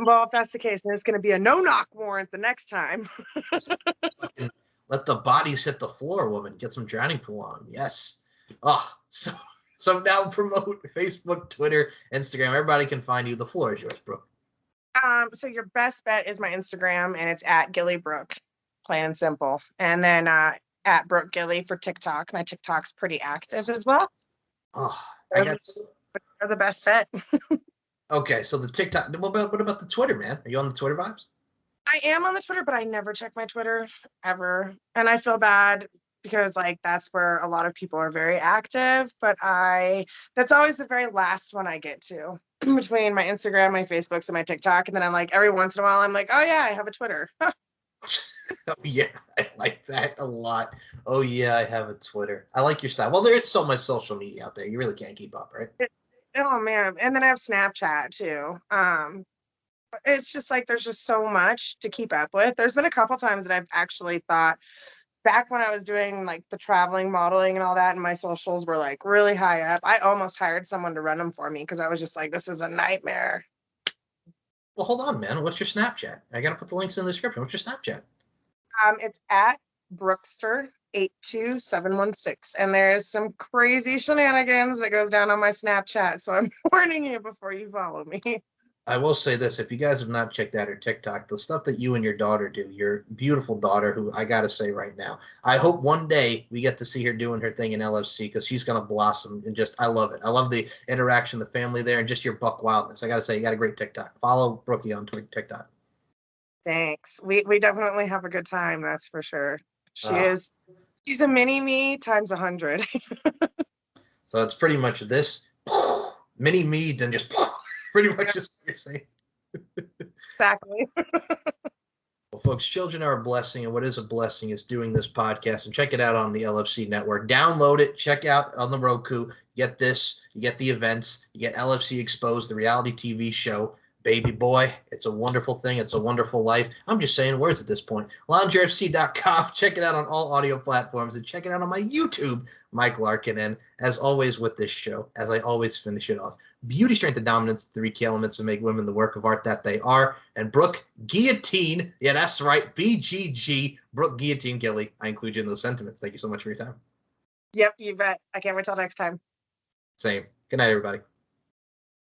Well, if that's the case, then it's going to be a no-knock warrant the next time. Let the bodies hit the floor, woman. Get some drowning pool on them. Yes. Oh, so now promote Facebook, Twitter, Instagram. Everybody can find you. The floor is yours, Brooke. So your best bet is my Instagram, and it's at Gilley Brooke. plain and simple. And then at Brooke Gilley for TikTok. My TikTok's pretty active as well. Oh, They're the best bet. Okay, so the TikTok. What about the Twitter, man? Are you on the Twitter vibes? I am on the Twitter, but I never check my Twitter ever. And I feel bad because like that's where a lot of people are very active, but that's always the very last one I get to between my Instagram, my Facebooks, and my TikTok. And then I'm like, every once in a while, I'm like, oh yeah, I have a Twitter. Oh yeah, I like that a lot. Oh yeah, I have a Twitter. I like your style. Well, there is so much social media out there. You really can't keep up, right? Oh man. And then I have Snapchat too. It's just like there's just so much to keep up with. There's been a couple times that I've actually thought back when I was doing like the traveling modeling and all that, and my socials were like really high up. I almost hired someone to run them for me because I was just like, this is a nightmare. Well, hold on, man. What's your Snapchat? I gotta put the links in the description. What's your Snapchat? It's at Brookster82716, and there's some crazy shenanigans that goes down on my Snapchat. So I'm warning you before you follow me. I will say this: if you guys have not checked out her TikTok, the stuff that you and your daughter do, your beautiful daughter, who I gotta say right now, I hope one day we get to see her doing her thing in LFC because she's gonna blossom. And just, I love it. I love the interaction, the family there, and just your buck wildness. I gotta say, you got a great TikTok. Follow Brookie on TikTok. Thanks. We definitely have a good time, that's for sure. She's a mini me times 100. So it's pretty much this mini me, then just pretty much just what you're saying. Exactly. Well, folks, children are a blessing, and what is a blessing is doing this podcast. And check it out on the LFC network. Download it. Check out on the Roku. You get this. You get the events. You get LFC Exposed, the reality TV show. Baby boy, it's a wonderful thing. It's a wonderful life. I'm just saying words at this point. LoungeRFC.com. Check it out on all audio platforms, and check it out on my YouTube, Mike Larkin. And as always with this show, as I always finish it off, beauty, strength, and dominance, the 3 key elements that make women the work of art that they are. And Brooke Guillotine, yeah, that's right, BGG, Brooke Guillotine Gilley. I include you in those sentiments. Thank you so much for your time. Yep, you bet. I can't wait till next time. Same. Good night, everybody.